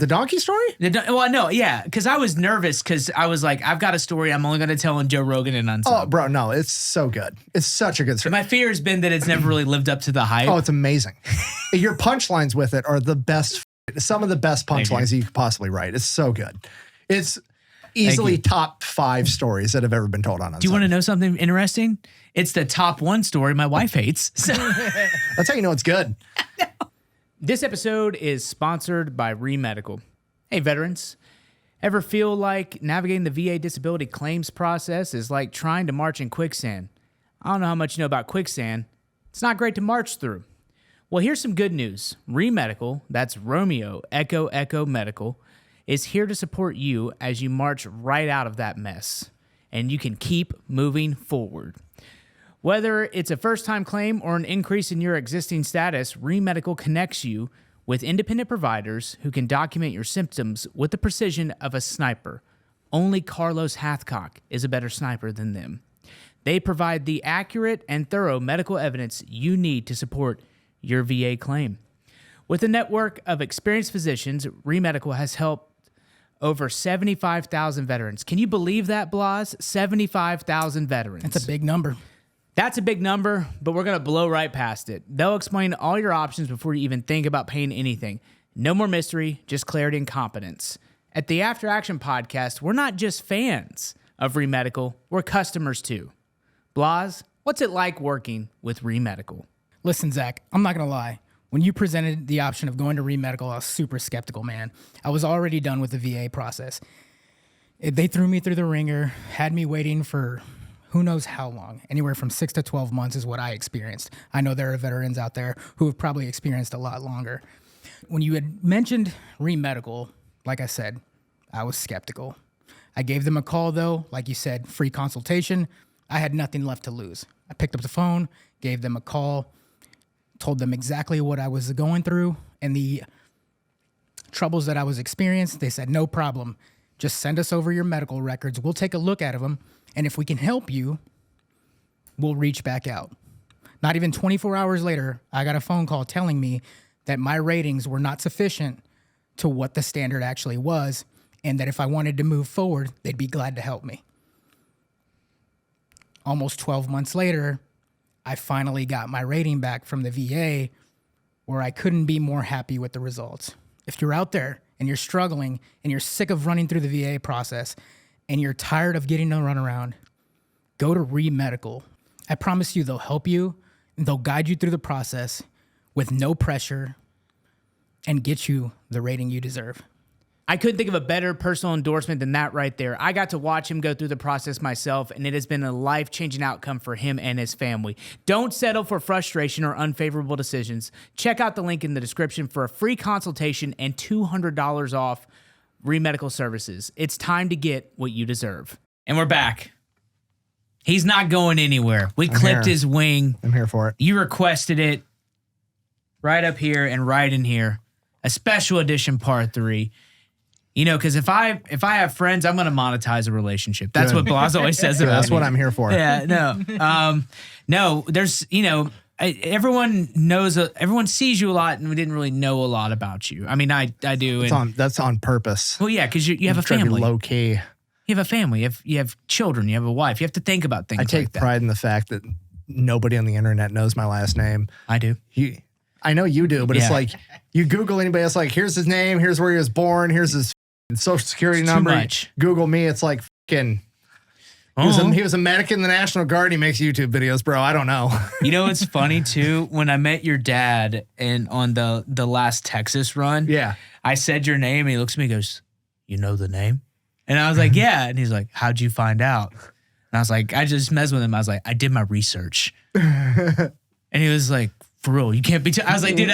The donkey story? Well, no, yeah, because I was nervous because I was like, I've got a story I'm only going to tell on Joe Rogan and Unsub. Oh, bro, no, it's so good. It's such a good story. My fear has been that it's never really lived up to the hype. Oh, it's amazing. Your punchlines with it are the best, some of the best punchlines you could possibly write. It's so good. It's easily top 5 stories that have ever been told on Unsub. Do you want to know something interesting? It's the top 1 story my wife hates. So. That's how you know it's good. This episode is sponsored by Remedical. Hey, veterans. Ever feel like navigating the VA disability claims process is like trying to march in quicksand? I don't know how much you know about quicksand. It's not great to march through. Well, here's some good news. Remedical, that's Romeo Echo Echo Medical, is here to support you as you march right out of that mess. And you can keep moving forward. Whether it's a first-time claim or an increase in your existing status, Remedical connects you with independent providers who can document your symptoms with the precision of a sniper. Only Carlos Hathcock is a better sniper than them. They provide the accurate and thorough medical evidence you need to support your VA claim. With a network of experienced physicians, Remedical has helped over 75,000 veterans. Can you believe that, Blas? 75,000 veterans. That's a big number. That's a big number, but we're going to blow right past it. They'll explain all your options before you even think about paying anything. No more mystery, just clarity and competence. At the After Action podcast, we're not just fans of Remedical, we're customers too. Blas, what's it like working with Remedical? Listen, Zach, I'm not going to lie. When you presented the option of going to Remedical, I was super skeptical, man. I was already done with the VA process. They threw me through the ringer, had me waiting for who knows how long. Anywhere from 6 to 12 months is what I experienced. I know there are veterans out there who have probably experienced a lot longer. When you had mentioned Remedical, like I said, I was skeptical. I gave them a call, though. Like you said, free consultation. I had nothing left to lose. I picked up the phone, gave them a call, told them exactly what I was going through and the troubles that I was experiencing. They said, no problem. Just send us over your medical records. We'll take a look at them. And if we can help you, we'll reach back out. Not even 24 hours later, I got a phone call telling me that my ratings were not sufficient to what the standard actually was, and that if I wanted to move forward, they'd be glad to help me. Almost 12 months later, I finally got my rating back from the VA, where I couldn't be more happy with the results. If you're out there and you're struggling and you're sick of running through the VA process and you're tired of getting to run around, go to Remedical. I promise you they'll help you, and they'll guide you through the process with no pressure and get you the rating you deserve. I couldn't think of a better personal endorsement than that right there. I got to watch him go through the process myself, and it has been a life-changing outcome for him and his family. Don't settle for frustration or unfavorable decisions. Check out the link in the description for a free consultation and $200 off Remedical services. It's time to get what you deserve. And we're back. He's not going anywhere. We clipped his wing. I'm here for it. You requested it right up here and right in here. A special edition part 3. You know, because if I have friends, I'm going to monetize a relationship. That's what Blas always says about That's me. what I'm here for. Yeah, no. No, there's, you know, everyone knows, everyone sees you a lot, and we didn't really know a lot about you. I mean, I do. That's on purpose. Well, yeah, because you have a family. Low key. You have a family. You have children. You have a wife. You have to think about things. I take like that. pride in the fact that nobody on the internet knows my last name. I do. I know you do, but it's like you Google anybody, it's like, here's his name, here's where he was born, here's his social security number. Too much. Google me, it's like fucking. He was a medic in the National Guard. He makes YouTube videos, bro. I don't know. You know what's funny too? When I met your dad and on the last Texas run, I said your name, and he looks at me and goes, "You know the name?" And I was like, "Yeah." And he's like, "How'd you find out?" And I was like, I just messed with him. I was like, "I did my research." And he was like, "For real, you can't be." I was like, "Dude,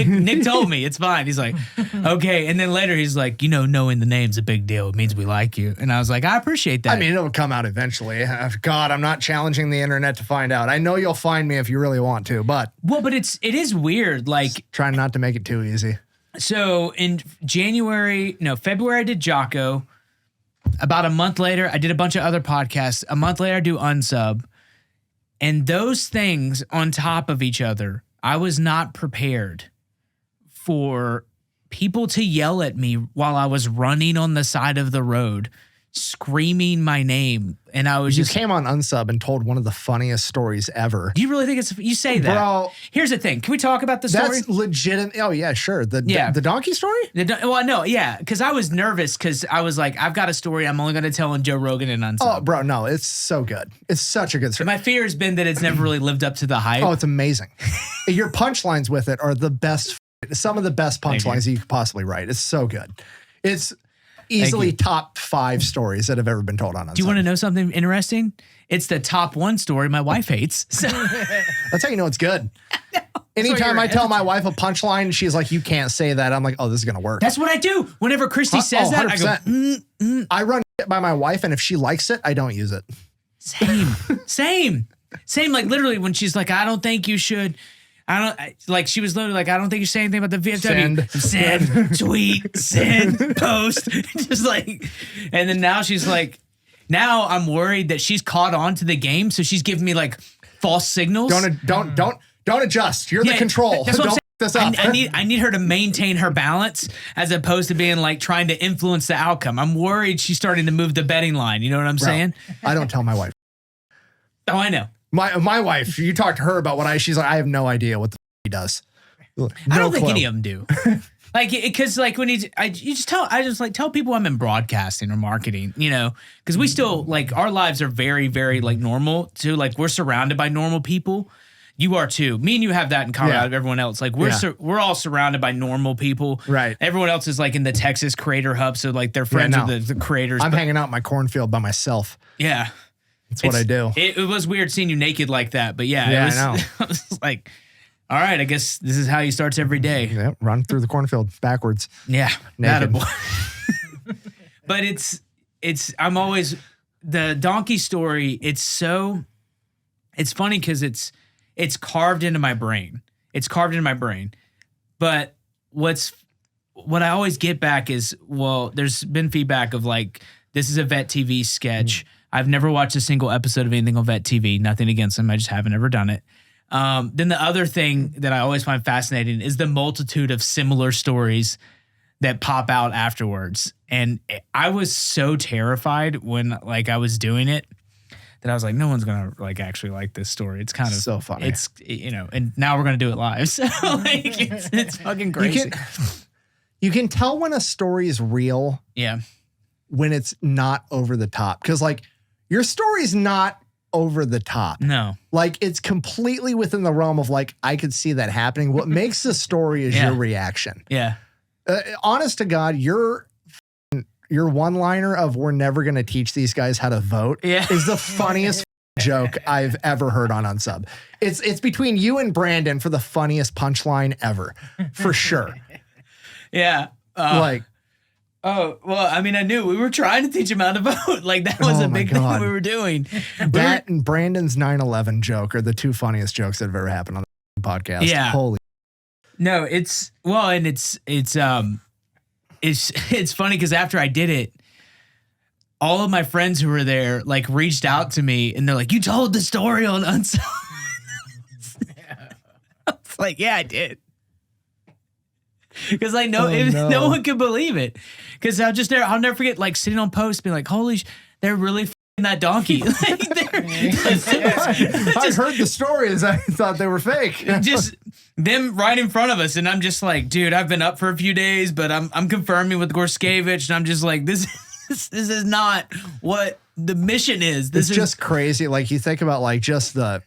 Nick told me it's fine." He's like, "Okay." And then later he's like, "You know, knowing the name's a big deal. It means we like you." And I was like, "I appreciate that." I mean, it'll come out eventually. God, I'm not challenging the internet to find out. I know you'll find me if you really want to, but it is weird. Like, trying not to make it too easy. So in February I did Jocko. About a month later, I did a bunch of other podcasts. A month later, I do Unsub. And those things on top of each other, I was not prepared for people to yell at me while I was running on the side of the road, screaming my name. And I was You came on Unsub and told one of the funniest stories ever. Do you really think you say that? Bro, here's the thing. Can we talk about the story? That's legit. Oh, yeah, sure. The donkey story? Well, no, yeah. Because I was nervous because I was like, I've got a story I'm only going to tell on Joe Rogan and Unsub. Oh, bro, no. It's so good. It's such a good story. My fear has been that it's never really lived up to the hype. Oh, it's amazing. Your punchlines with it are the best. Some of the best punchlines you could possibly write. It's so good. It's easily top 5 stories that have ever been told on Unsub. Do you want to know something interesting? It's the top 1 story my wife hates. So. That's how you know it's good. Anytime I tell my wife a punchline, she's like, you can't say that. I'm like, oh, this is going to work. That's what I do. Whenever Christy says that, I go, I run it by my wife, and if she likes it, I don't use it. Same. Like literally when she's like, I don't think you should. Like she was literally like, I don't think you say anything about the VFW. Send, tweet, send, post. Just like, and then now she's like, now I'm worried that she's caught on to the game. So she's giving me like false signals. Don't adjust. You're the control. That's what don't this up. I need her to maintain her balance as opposed to being like trying to influence the outcome. I'm worried she's starting to move the betting line. You know what I'm saying? I don't tell my wife. Oh, I know. My wife, you talk to her about she's like, I have no idea what the he does. I don't think any of them do. Like, because like when I just tell people I'm in broadcasting or marketing, you know, because we still like our lives are very, very like normal too. Like we're surrounded by normal people. You are too. Me and you have that in common out of everyone else. Like we're all surrounded by normal people. Right. Everyone else is like in the Texas creator hub. So like they're friends with the creators. I'm hanging out in my cornfield by myself. Yeah. That's what I do. It was weird seeing you naked like that, but yeah, it was, I know. I was like, all right, I guess this is how he starts every day. Yeah, run through the cornfield backwards. Yeah, naked. But I'm always the donkey story. It's funny because it's carved into my brain. It's carved into my brain. But what I always get back is, well, there's been feedback of like, this is a Vet TV sketch. I've never watched a single episode of anything on Vet TV. Nothing against them. I just haven't ever done it. Then the other thing that I always find fascinating is the multitude of similar stories that pop out afterwards. And I was so terrified when like I was doing it that I was like, no one's going to like actually like this story. It's kind of so funny. It's, you know, and now we're going to do it live. So like it's fucking crazy. You can tell when a story is real. Yeah. When it's not over the top. Because like your story's not over the top. No. Like it's completely within the realm of like, I could see that happening. What makes the story is your reaction. Yeah. Honest to God, your one-liner of we're never going to teach these guys how to vote is the funniest joke I've ever heard on Unsub. It's between you and Brandon for the funniest punchline ever. For sure. Yeah. Oh, well, I mean, I knew we were trying to teach him how to vote. Like, that was a big thing we were doing. That and Brandon's 9/11 joke are the two funniest jokes that have ever happened on the podcast. Yeah. Holy. No, it's funny because after I did it, all of my friends who were there, like, reached out to me and they're like, you told the story on Unsub. I was like, yeah, I did. Because I know no one could believe it. Because I'll never forget, like, sitting on post, being like, holy they're really f***ing that donkey. Like, I heard the stories. I thought they were fake. Just them right in front of us. And I'm just like, dude, I've been up for a few days, but I'm confirming with Gorskevich. And I'm just like, this is not what the mission is. This is just crazy. Like, you think about, like, just the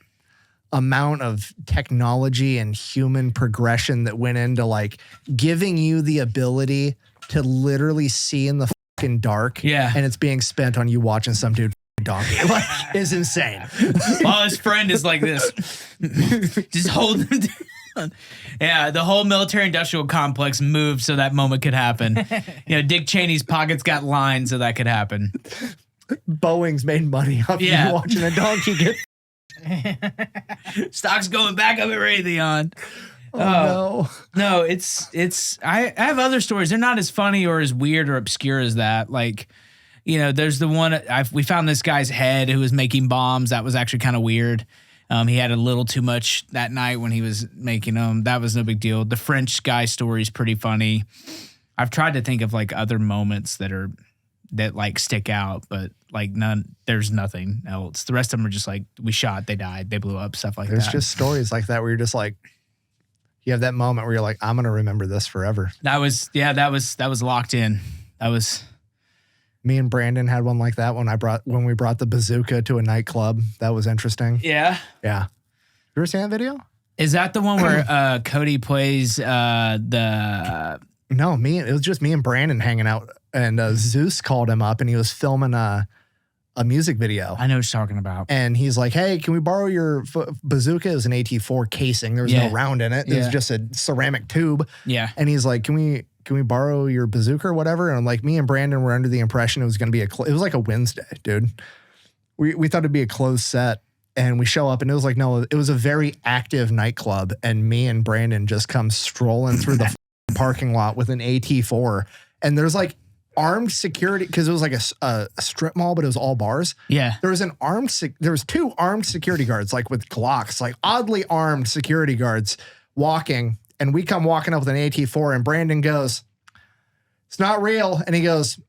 amount of technology and human progression that went into like giving you the ability to literally see in the fucking dark. Yeah. And it's being spent on you watching some dude donkey. Like, is insane. While his friend is like this. Just hold him down. Yeah, the whole military industrial complex moved so that moment could happen. You know, Dick Cheney's pockets got lined so that could happen. Boeing's made money off you watching a donkey get stock's going back up at Raytheon. No, it's I have other stories. They're not as funny or as weird or obscure as that. Like, you know, there's the one we found this guy's head who was making bombs. That was actually kind of weird. He had a little too much that night when he was making them. That was no big deal. The French guy story is pretty funny. I've tried to think of like other moments that like stick out, but like there's nothing else. The rest of them are just like, we shot, they died, they blew up, stuff like that. There's just stories like that where you're just like, you have that moment where you're like, I'm going to remember this forever. That was locked in. That was... Me and Brandon had one like that when we brought the bazooka to a nightclub. That was interesting. Yeah. Yeah. You ever seen that video? Is that the one where Cody plays the... No, it was just me and Brandon hanging out, and Zeus called him up and he was filming a music video. I know what you're talking about. And he's like, hey, can we borrow your bazooka? It was an AT4 casing. There was no round in it. It was just a ceramic tube. Yeah. And he's like, can we borrow your bazooka or whatever? And like, me and Brandon were under the impression it was going to be it was like a Wednesday, dude. We thought it'd be a closed set, and we show up and it was like, no, it was a very active nightclub. And me and Brandon just come strolling through the parking lot with an AT4, and there's like armed security, because it was like a strip mall, but it was all bars. Yeah. There was two armed security guards, like with Glocks, like oddly armed security guards walking. And we come walking up with an AT4, and Brandon goes, it's not real. And he goes,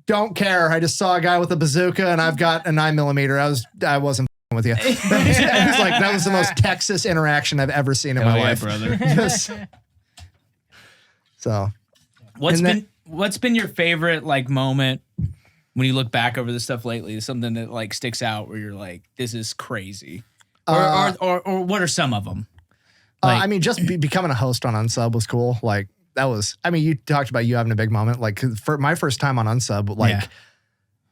don't care. I just saw a guy with a bazooka and I've got a 9mm. I wasn't with you. That was the most Texas interaction I've ever seen in my life, brother. So what's been your favorite like moment when you look back over this stuff lately? Something that like sticks out where you're like, this is crazy. Or what are some of them? I mean, just becoming a host on Unsub was cool. Like that was, I mean, you talked about you having a big moment. Like for my first time on Unsub,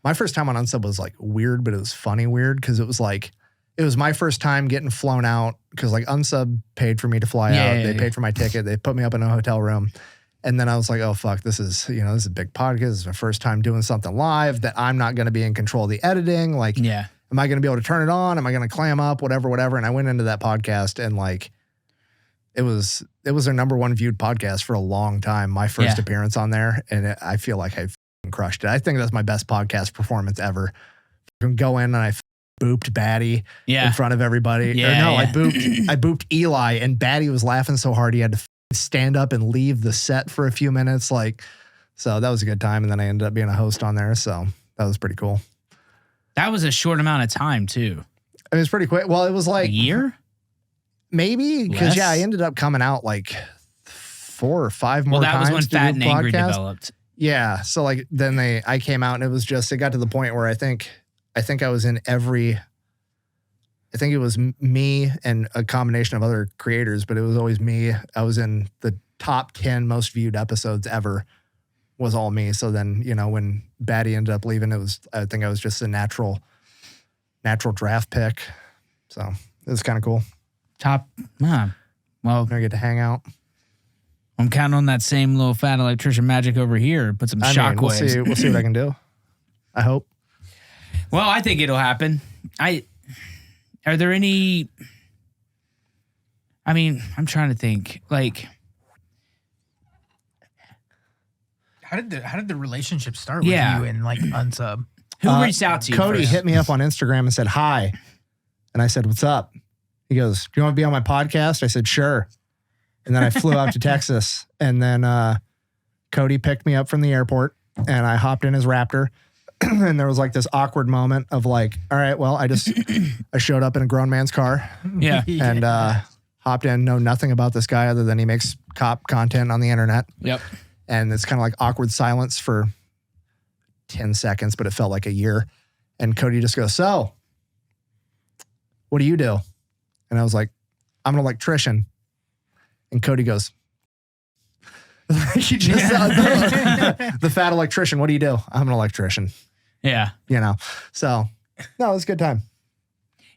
my first time on Unsub was like weird, but it was funny weird. Cause it was like, it was my first time getting flown out. Cause like Unsub paid for me to fly out. They paid for my ticket. They put me up in a hotel room. And then I was like, oh fuck, this is a big podcast. This is my first time doing something live that I'm not going to be in control of the editing. Like, am I going to be able to turn it on? Am I going to clam up? Whatever. And I went into that podcast and like, it was their #1 viewed podcast for a long time. My first appearance on there, and I feel like I crushed it. I think that's my best podcast performance ever. Go in and I booped Batty in front of everybody. I booped Eli, and Batty was laughing so hard he had to stand up and leave the set for a few minutes. Like, so that was a good time. And then I ended up being a host on there, so that was pretty cool. That was a short amount of time too. It was pretty quick. Well, it was like a year. Maybe, because I ended up coming out like 4 or 5 more times. Well, that was when Fat and Angry developed. Yeah, so like then I came out and it was just, it got to the point where I think I was in every. I think it was me and a combination of other creators, but it was always me. I was in the top 10 most viewed episodes ever. Was all me. So then when Batty ended up leaving, I think I was just a natural draft pick. So it was kind of cool. Well, I get to hang out. I'm counting on that same little Fat Electrician magic over here. Put some shockwaves. We'll see what I can do. I hope. Well, I think it'll happen. Are there any? I mean, I'm trying to think. Like, how did the relationship start with you and like Unsub? Who reached out to you? Cody first? hit me up on Instagram and said hi, and I said, "What's up?" He goes, "Do you want to be on my podcast?" I said, "Sure." And then I flew out to Texas, and then Cody picked me up from the airport, and I hopped in his Raptor, and there was like this awkward moment of like, all right, well, I showed up in a grown man's car, and hopped in, know nothing about this guy other than he makes cop content on the internet. Yep. And it's kind of like awkward silence for 10 seconds, but it felt like a year. And Cody just goes, "So, what do you do?" And I was like, "I'm an electrician." And Cody goes, "You just the Fat Electrician. What do you do?" "I'm an electrician." Yeah. So, no, it was a good time.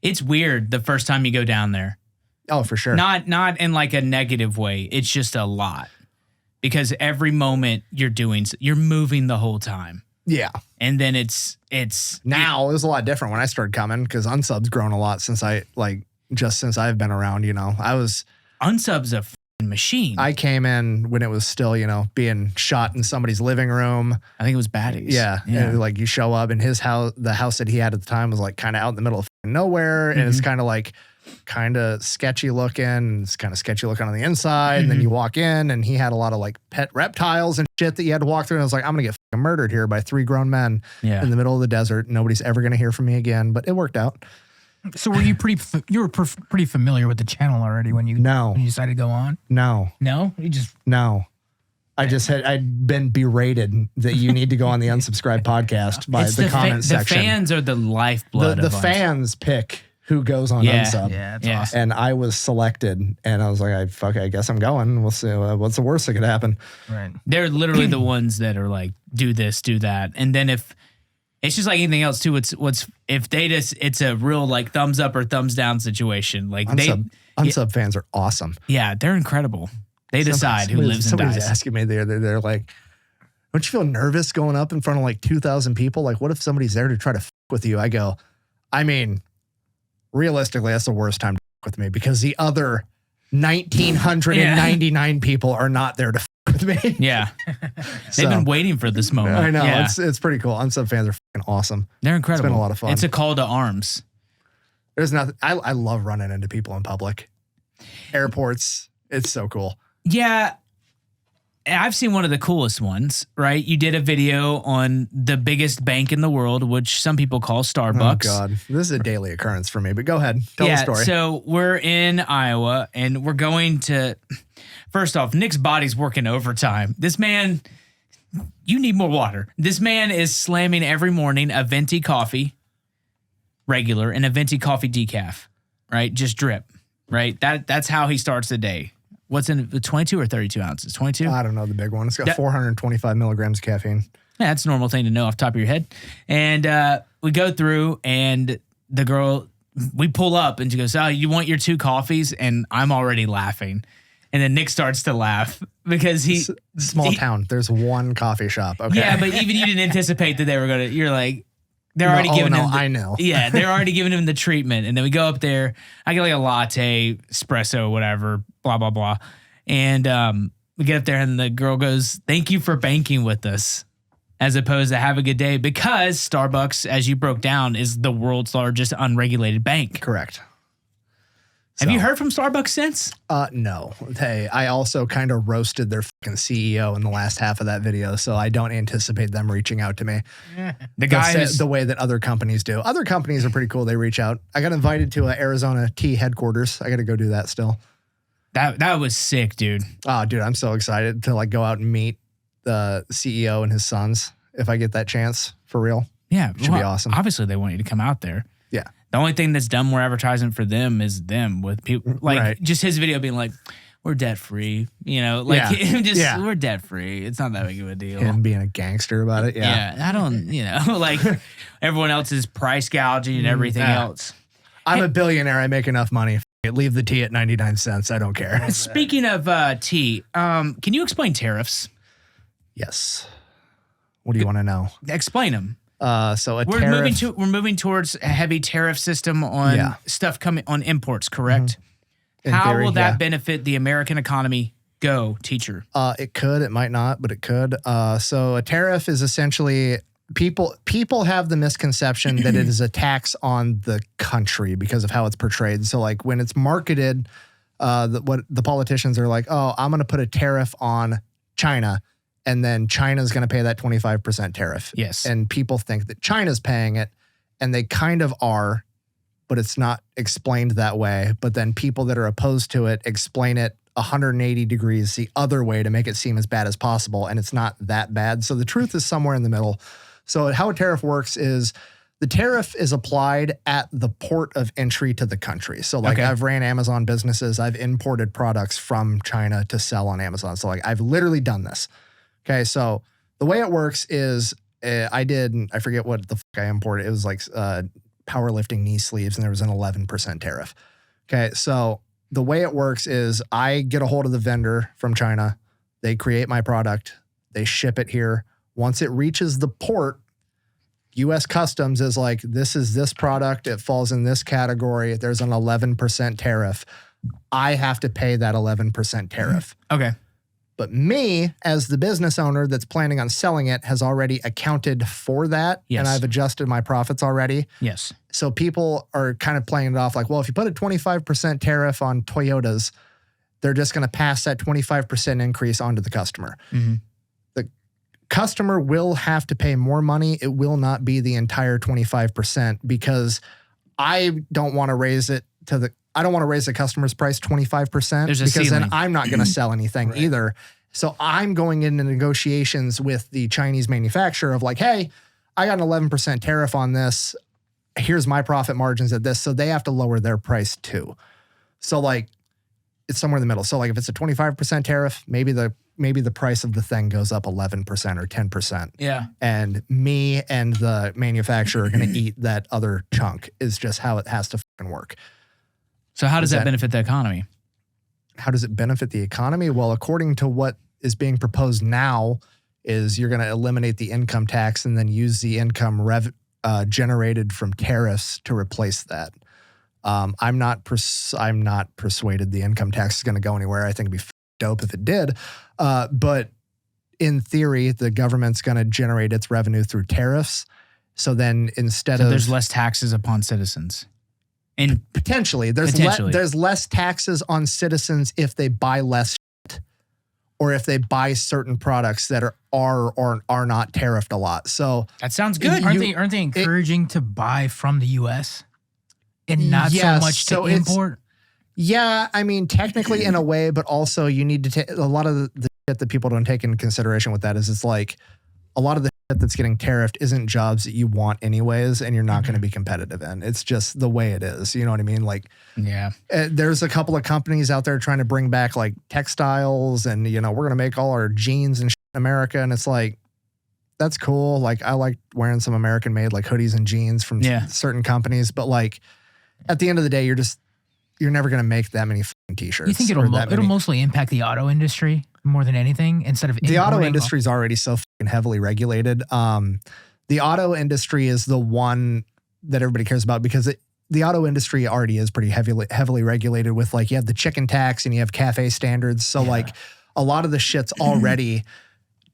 It's weird the first time you go down there. Oh, for sure. Not in like a negative way. It's just a lot. Because every moment you're moving the whole time. Yeah. And then it's now it was a lot different when I started coming, because Unsub's grown a lot since I've been around, Unsub's a machine. I came in when it was still, being shot in somebody's living room. I think it was Batty's. Yeah. And like you show up, and his house, the house that he had at the time was like kind of out in the middle of nowhere. And it's kind of like kind of sketchy looking. It's kind of sketchy looking on the inside. And then you walk in and he had a lot of like pet reptiles and shit that you had to walk through. And I was like, I'm going to get fucking murdered here by 3 grown men in the middle of the desert. Nobody's ever going to hear from me again, but it worked out. So were you pretty familiar with the channel already when you decided to go on? No. I'd been berated that you need to go on the unsubscribe podcast by the comment section. The fans are the lifeblood. The fans pick who goes on unsub. Yeah, that's awesome. And I was selected, and I was like, I guess I'm going. We'll see. What's the worst that could happen? Right. They're literally the ones that are like, do this, do that, and then if it's just like anything else too. It's a real like thumbs up or thumbs down situation. Like unsub fans are awesome. Yeah, they're incredible. They decide who lives and dies. Somebody's asking me they're like, don't you feel nervous going up in front of like 2,000 people? Like, what if somebody's there to try to fuck with you? I go, I mean, realistically, that's the worst time to fuck with me because the other 1,999 people are not there to fuck with me. Yeah. They've been waiting for this moment. I know. Yeah. It's pretty cool. Unsub fans are fucking awesome. They're incredible. It's been a lot of fun. It's a call to arms. There's nothing. I love running into people in public. Airports. It's so cool. Yeah. I've seen one of the coolest ones, right? You did a video on the biggest bank in the world, which some people call Starbucks. Oh, God. This is a daily occurrence for me, but go ahead. Tell the story. So we're in Iowa, and we're going to... First off, Nick's body's working overtime. This man... You need more water. This man is slamming every morning a venti coffee, regular, and a venti coffee decaf, right? Just drip, right? That's how he starts the day. What's in it, 22 or 32 ounces? 22? I don't know the big one. It's got 425 milligrams of caffeine. Yeah, that's a normal thing to know off the top of your head. And we go through, and the girl, we pull up, and she goes, oh, you want your 2 coffees? And I'm already laughing. And then Nick starts to laugh because Small town. There's one coffee shop. Okay. Yeah, but even you didn't anticipate that they were going to, you're like, they're already giving him. I know. Yeah, they're already giving him the treatment. And then we go up there. I get like a latte, espresso, whatever, blah, blah, blah. And we get up there and the girl goes, thank you for banking with us, as opposed to have a good day, because Starbucks, as you broke down, is the world's largest unregulated bank. Correct. Have you heard from Starbucks since? No. Hey, I also kind of roasted their fucking CEO in the last half of that video, so I don't anticipate them reaching out to me. The guy is the way that other companies do. Other companies are pretty cool. They reach out. I got invited to Arizona Tea headquarters. I got to go do that still. That was sick, dude. Oh, dude, I'm so excited to like go out and meet the CEO and his sons if I get that chance for real. Yeah, should be awesome. Obviously, they want you to come out there. Yeah. The only thing that's done more advertising for them is them with people like just his video being like, we're debt free, we're debt free. It's not that big of a deal. Him being a gangster about it. Yeah. I don't, like everyone else is price gouging and everything else. I'm a billionaire. I make enough money. Leave the tea at 99 cents. I don't care. Speaking of tea, can you explain tariffs? Yes. What do you want to know? Explain them. We're moving towards a heavy tariff system on stuff coming on imports, correct? Mm-hmm. How will that benefit the American economy? Go, teacher. It could, it might not, but it could. So a tariff is essentially people have the misconception that it is a tax on the country because of how it's portrayed. So like when it's marketed, what the politicians are like, oh, I'm going to put a tariff on China. And then China's going to pay that 25% tariff. Yes. And people think that China's paying it, and they kind of are, but it's not explained that way. But then people that are opposed to it explain it 180 degrees the other way to make it seem as bad as possible, and it's not that bad. So the truth is somewhere in the middle. So how a tariff works is the tariff is applied at the port of entry to the country. So like I've ran Amazon businesses. I've imported products from China to sell on Amazon. So like I've literally done this. Okay, so the way it works is I forget what the fuck I imported. It was like powerlifting knee sleeves, and there was an 11% tariff. Okay, so the way it works is I get a hold of the vendor from China. They create my product. They ship it here. Once it reaches the port, U.S. Customs is like, this is this product. It falls in this category. There's an 11% tariff. I have to pay that 11% tariff. Okay. But me, as the business owner that's planning on selling it, has already accounted for that. Yes. And I've adjusted my profits already. Yes. So people are kind of playing it off like, well, if you put a 25% tariff on Toyotas, they're just going to pass that 25% increase onto the customer. Mm-hmm. The customer will have to pay more money. It will not be the entire 25% because I don't want to raise it I don't want to raise the customer's price 25% because then I'm not going to sell anything either. So I'm going into negotiations with the Chinese manufacturer of like, hey, I got an 11% tariff on this. Here's my profit margins at this. So they have to lower their price too. So like it's somewhere in the middle. So like if it's a 25% tariff, maybe the price of the thing goes up 11% or 10%. Yeah. And me and the manufacturer are going to eat that other chunk is just how it has to fucking work. So how does that benefit the economy? How does it benefit the economy? Well, according to what is being proposed now is you're going to eliminate the income tax and then use the income generated from tariffs to replace that. I'm not persuaded the income tax is going to go anywhere. I think it'd be dope if it did. But in theory, the government's going to generate its revenue through tariffs. So then there's less taxes upon citizens. And potentially there's less taxes on citizens if they buy less shit or if they buy certain products that are not tariffed a lot. So that sounds good. Aren't they encouraging to buy from the US and not so much to import? Yeah, I mean, technically in a way, but also you need to take a lot of the shit that people don't take into consideration with that is it's like a lot of the shit that's getting tariffed isn't jobs that you want anyways, and you're not going to be competitive in. It's just the way it is. You know what I mean? Like, yeah, there's a couple of companies out there trying to bring back like textiles and, we're going to make all our jeans and shit in America. And it's like, that's cool. Like I like wearing some American made like hoodies and jeans from certain companies. But like at the end of the day, you're never going to make that many fucking t-shirts. You think it'll mostly impact the auto industry more than anything instead of the auto industry is already so fucking heavily regulated. The auto industry is the one that everybody cares about because the auto industry already is pretty heavily regulated with like you have the chicken tax and you have cafe standards. So like a lot of the shit's already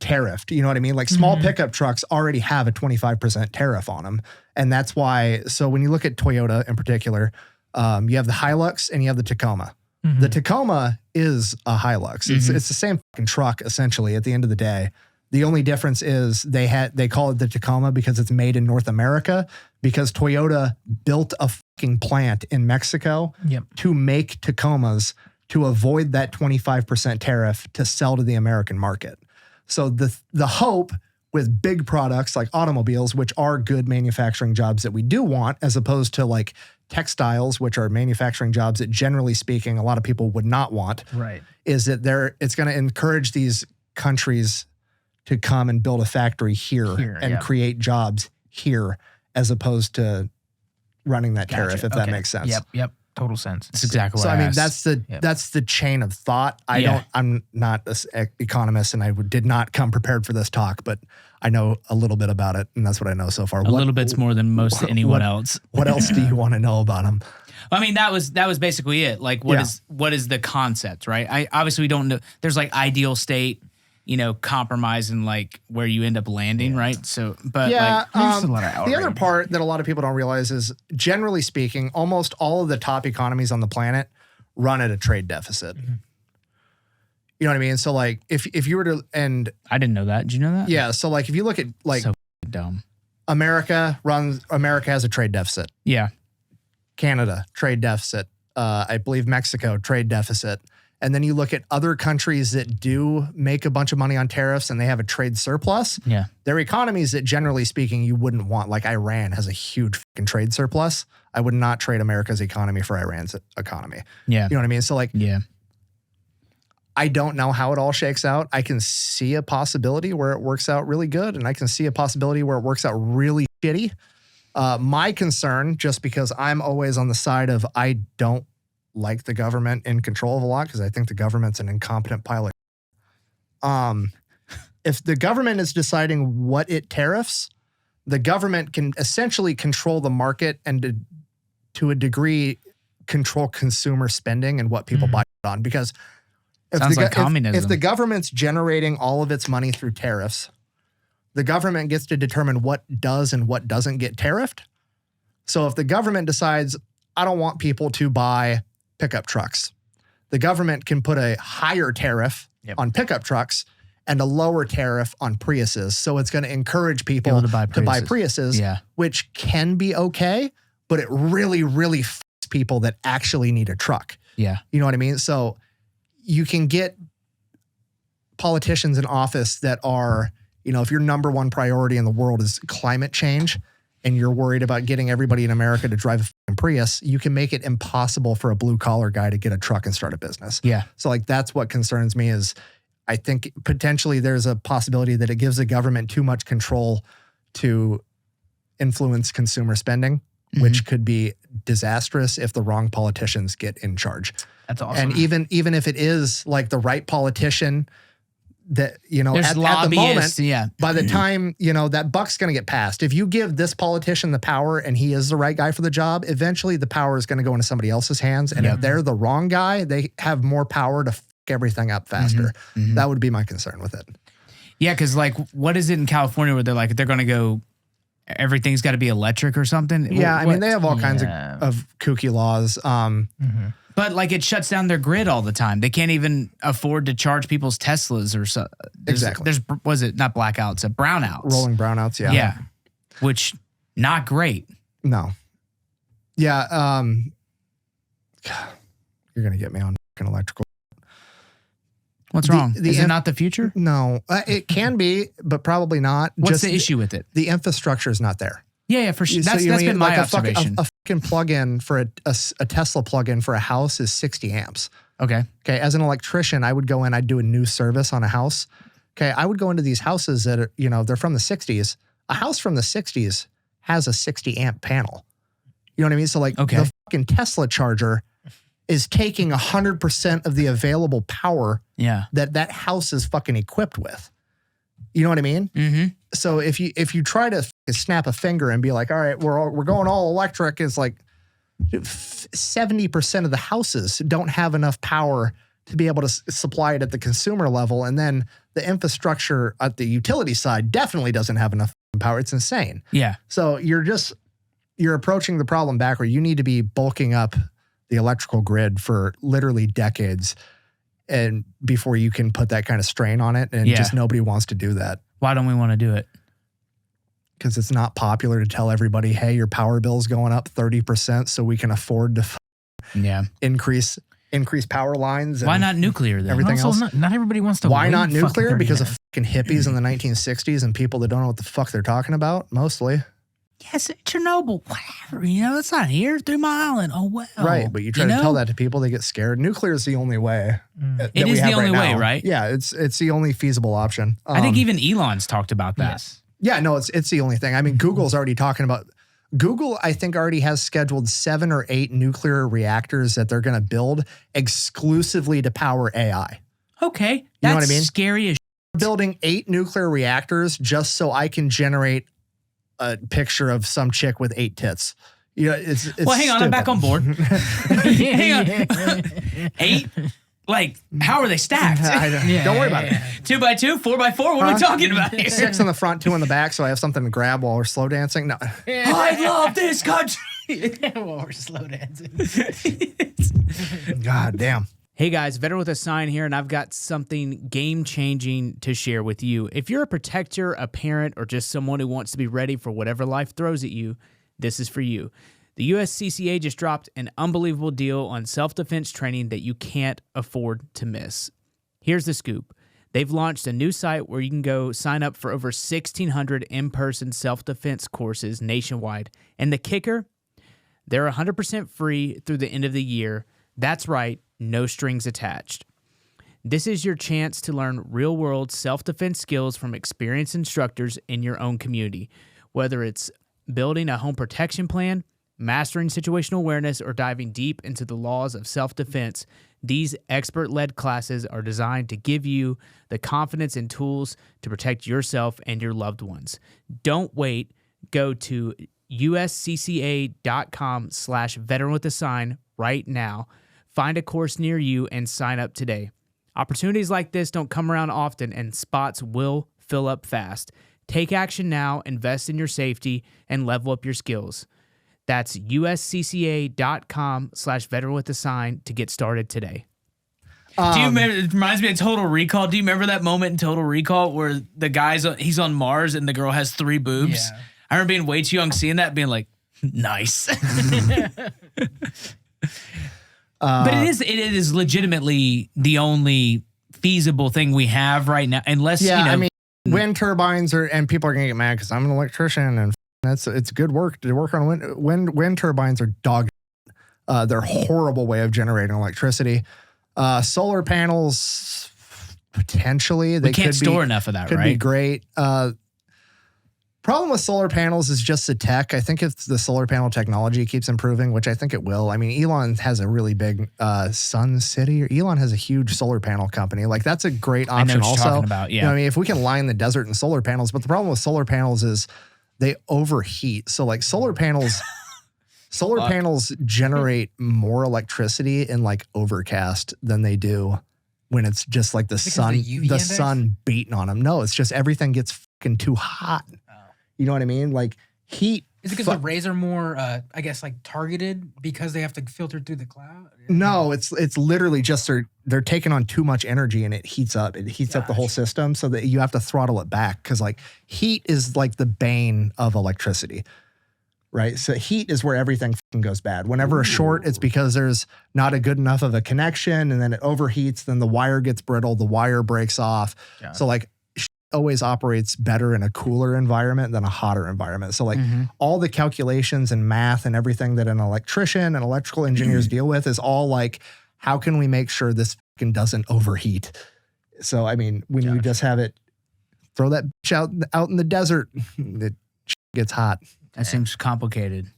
tariffed. You know what I mean? Like small pickup trucks already have a 25% tariff on them. And that's why, so when you look at Toyota in particular, you have the Hilux and you have the Tacoma. The Tacoma is a Hilux. It's the same fucking truck essentially at the end of the day. The only difference is they call it the Tacoma because it's made in North America because Toyota built a fucking plant in Mexico to make Tacomas to avoid that 25% tariff to sell to the American market. So the hope with big products like automobiles, which are good manufacturing jobs that we do want, as opposed to like textiles, which are manufacturing jobs that generally speaking, a lot of people would not want, is that it's going to encourage these countries to come and build a factory here and create jobs here as opposed to running that tariff, if that makes sense. Yep. Total sense. That's exactly what I mean, that's the chain of thought. I'm not an economist and I did not come prepared for this talk, but I know a little bit about it, and that's what I know so far. A little bit's more than most anyone else. What else do you want to know about them? I mean, that was basically it. Like, what is the concept, right? We don't know. There's like ideal state, compromise and like where you end up landing, right? So, but the other part that a lot of people don't realize is, generally speaking, almost all of the top economies on the planet run at a trade deficit. You know what I mean? So like if you were to, and I didn't know that. Did you know that? Yeah. So like if you look at like so dumb. America has a trade deficit. Yeah. Canada, trade deficit. I believe Mexico, trade deficit. And then you look at other countries that do make a bunch of money on tariffs and they have a trade surplus. Yeah. They're economies that generally speaking you wouldn't want. Like Iran has a huge fucking trade surplus. I would not trade America's economy for Iran's economy. Yeah. You know what I mean? So like, yeah. I don't know how it all shakes out. I can see a possibility where it works out really good, and I can see a possibility where it works out really shitty. My concern, just because I'm always on the side of I don't like the government in control of a lot because I think the government's an incompetent pile of if the government is deciding what it tariffs, the government can essentially control the market and to a degree control consumer spending and what people buy on, because Sounds like communism. If the government's generating all of its money through tariffs, the government gets to determine what does and what doesn't get tariffed. So if the government decides, I don't want people to buy pickup trucks, the government can put a higher tariff on pickup trucks and a lower tariff on Priuses. So it's going to encourage people to buy Priuses, which can be okay, but it really, really f***s people that actually need a truck. Yeah. You know what I mean? So you can get politicians in office that are, you know, if your number one priority in the world is climate change and you're worried about getting everybody in America to drive a f***ing Prius, you can make it impossible for a blue collar guy to get a truck and start a business. Yeah. So like, that's what concerns me is I think potentially there's a possibility that it gives the government too much control to influence consumer spending, which could be disastrous if the wrong politicians get in charge. That's awesome. And even if it is like the right politician that, you know, at the moment, by the time, you know, that buck's going to get passed. If you give this politician the power and he is the right guy for the job, eventually the power is going to go into somebody else's hands. And if they're the wrong guy, they have more power to f*** everything up faster. That would be my concern with it. Yeah, because like, what is it in California where they're going to go, everything's got to be electric or something? Yeah, I mean, they have all kinds of kooky laws. But like it shuts down their grid all the time. They can't even afford to charge people's Teslas or so. Exactly. Was it not blackouts, brownouts? Rolling brownouts, yeah. Yeah, which not great. No. Yeah, you're going to get me on fucking electrical. What's wrong? Is it not the future? No, it can be, but probably not. What's the issue with it? The infrastructure is not there. Yeah, for sure. That's been my observation. A fucking plug-in for a Tesla plug-in for a house is 60 amps. Okay. As an electrician, I would go in, I'd do a new service on a house. Okay. I would go into these houses that are, you know, they're from the 60s. A house from the 60s has a 60 amp panel. You know what I mean? So like the fucking Tesla charger is taking 100% of the available power that house is fucking equipped with. You know what I mean? Mm-hmm. So if you try to snap a finger and be like, all right, we're going all electric, it's like 70% of the houses don't have enough power to be able to supply it at the consumer level. And then the infrastructure at the utility side definitely doesn't have enough power. It's insane. Yeah. So you're approaching the problem backward. You need to be bulking up the electrical grid for literally decades and before you can put that kind of strain on it. And just nobody wants to do that. Why don't we want to do it? Because it's not popular to tell everybody, hey, your power bill's going up 30% so we can afford to increase power lines. Why not nuclear then? Everything else. Not everybody wants to. Why not nuclear? Because of fucking hippies in the 1960s and people that don't know what the fuck they're talking about, mostly. Yes, Chernobyl, whatever. You know, it's not here, 3 Mile Island. Oh, well. Right, but you try to tell that to people, they get scared. Nuclear is the only way. It is the only way, right? Yeah, it's the only feasible option. I think even Elon's talked about that. Yes. Yeah, no, it's the only thing. I mean, Google's already talking about. Google, I think, already has scheduled 7 or 8 nuclear reactors that they're going to build exclusively to power AI. Okay, you know what I mean? Scary as building 8 nuclear reactors just so I can generate a picture of some chick with 8 tits. You know, it's well, hang on, stupid. I'm back on board. Hang on. 8? Like, how are they stacked? Don't worry about it. 2 by 2, 4 by 4. What are we talking about here? 6 in the front, 2 in the back, so I have something to grab while we're slow dancing. No, I love this country. While we're slow dancing. God damn. Hey guys, Veteran with a Sign here, and I've got something game-changing to share with you. If you're a protector, a parent, or just someone who wants to be ready for whatever life throws at you, this is for you. The USCCA just dropped an unbelievable deal on self-defense training that you can't afford to miss. Here's the scoop. They've launched a new site where you can go sign up for over 1,600 in-person self-defense courses nationwide. And the kicker? They're 100% free through the end of the year. That's right. No strings attached. This is your chance to learn real-world self-defense skills from experienced instructors in your own community. Whether it's building a home protection plan, mastering situational awareness, or diving deep into the laws of self-defense, these expert-led classes are designed to give you the confidence and tools to protect yourself and your loved ones. Don't wait. Go to uscca.com/veteranwithasign right now. Find a course near you and sign up today. Opportunities like this don't come around often, and spots will fill up fast. Take action now, invest in your safety, and level up your skills. That's uscca.com/veteran with a sign to get started today. Do you remember? It reminds me of Total Recall. Do you remember that moment in Total Recall where the he's on Mars and the girl has 3 boobs? Yeah. I remember being way too young seeing that, being like, nice. But it is legitimately the only feasible thing we have right now, unless I mean, wind turbines and people are gonna get mad because I'm an electrician and it's good work to work on wind turbines are dog. They're a horrible way of generating electricity. Solar panels, potentially, they can't store enough of that, could right? be great. Problem with solar panels is just the tech. I think if the solar panel technology keeps improving, which I think it will. I mean, Elon has a really big Sun City, or Elon has a huge solar panel company. Like, that's a great option. I know what also, you're talking about, yeah. You know, I mean, if we can line the desert in solar panels, but the problem with solar panels is they overheat. So, like, solar panels generate more electricity in like overcast than they do when it's just like the sun beating on them. No, it's just everything gets fucking too hot. You know what I mean? Like, heat. Is it because the rays are more, I guess, like targeted because they have to filter through the cloud? No, it's literally just they're taking on too much energy and it heats up. It heats up the whole system so that you have to throttle it back because like heat is like the bane of electricity, right? So heat is where everything fucking goes bad. Whenever a short, it's because there's not a good enough of a connection and then it overheats. Then the wire gets brittle. The wire breaks off. Yeah. So like always operates better in a cooler environment than a hotter environment. So like all the calculations and math and everything that an electrician and electrical engineers deal with is all like, how can we make sure this fucking doesn't overheat? So, I mean, when you just have it, throw that bitch out in the desert, it gets hot. That seems complicated.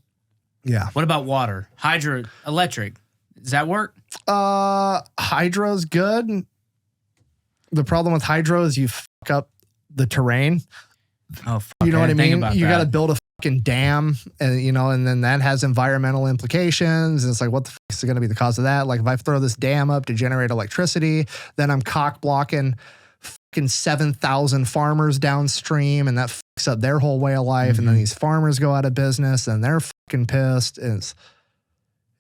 Yeah. What about water? Hydroelectric. Does that work? Hydro's good. The problem with hydro is you fuck up the terrain. Oh, fuck. You know what I mean? You got to that. build a fucking dam and, you know, and then that has environmental implications. And it's like, what the fuck is going to be the cause of that? Like if I throw this dam up to generate electricity, then I'm cock blocking fucking 7,000 farmers downstream and that fucks up their whole way of life. And then these farmers go out of business and they're fucking pissed.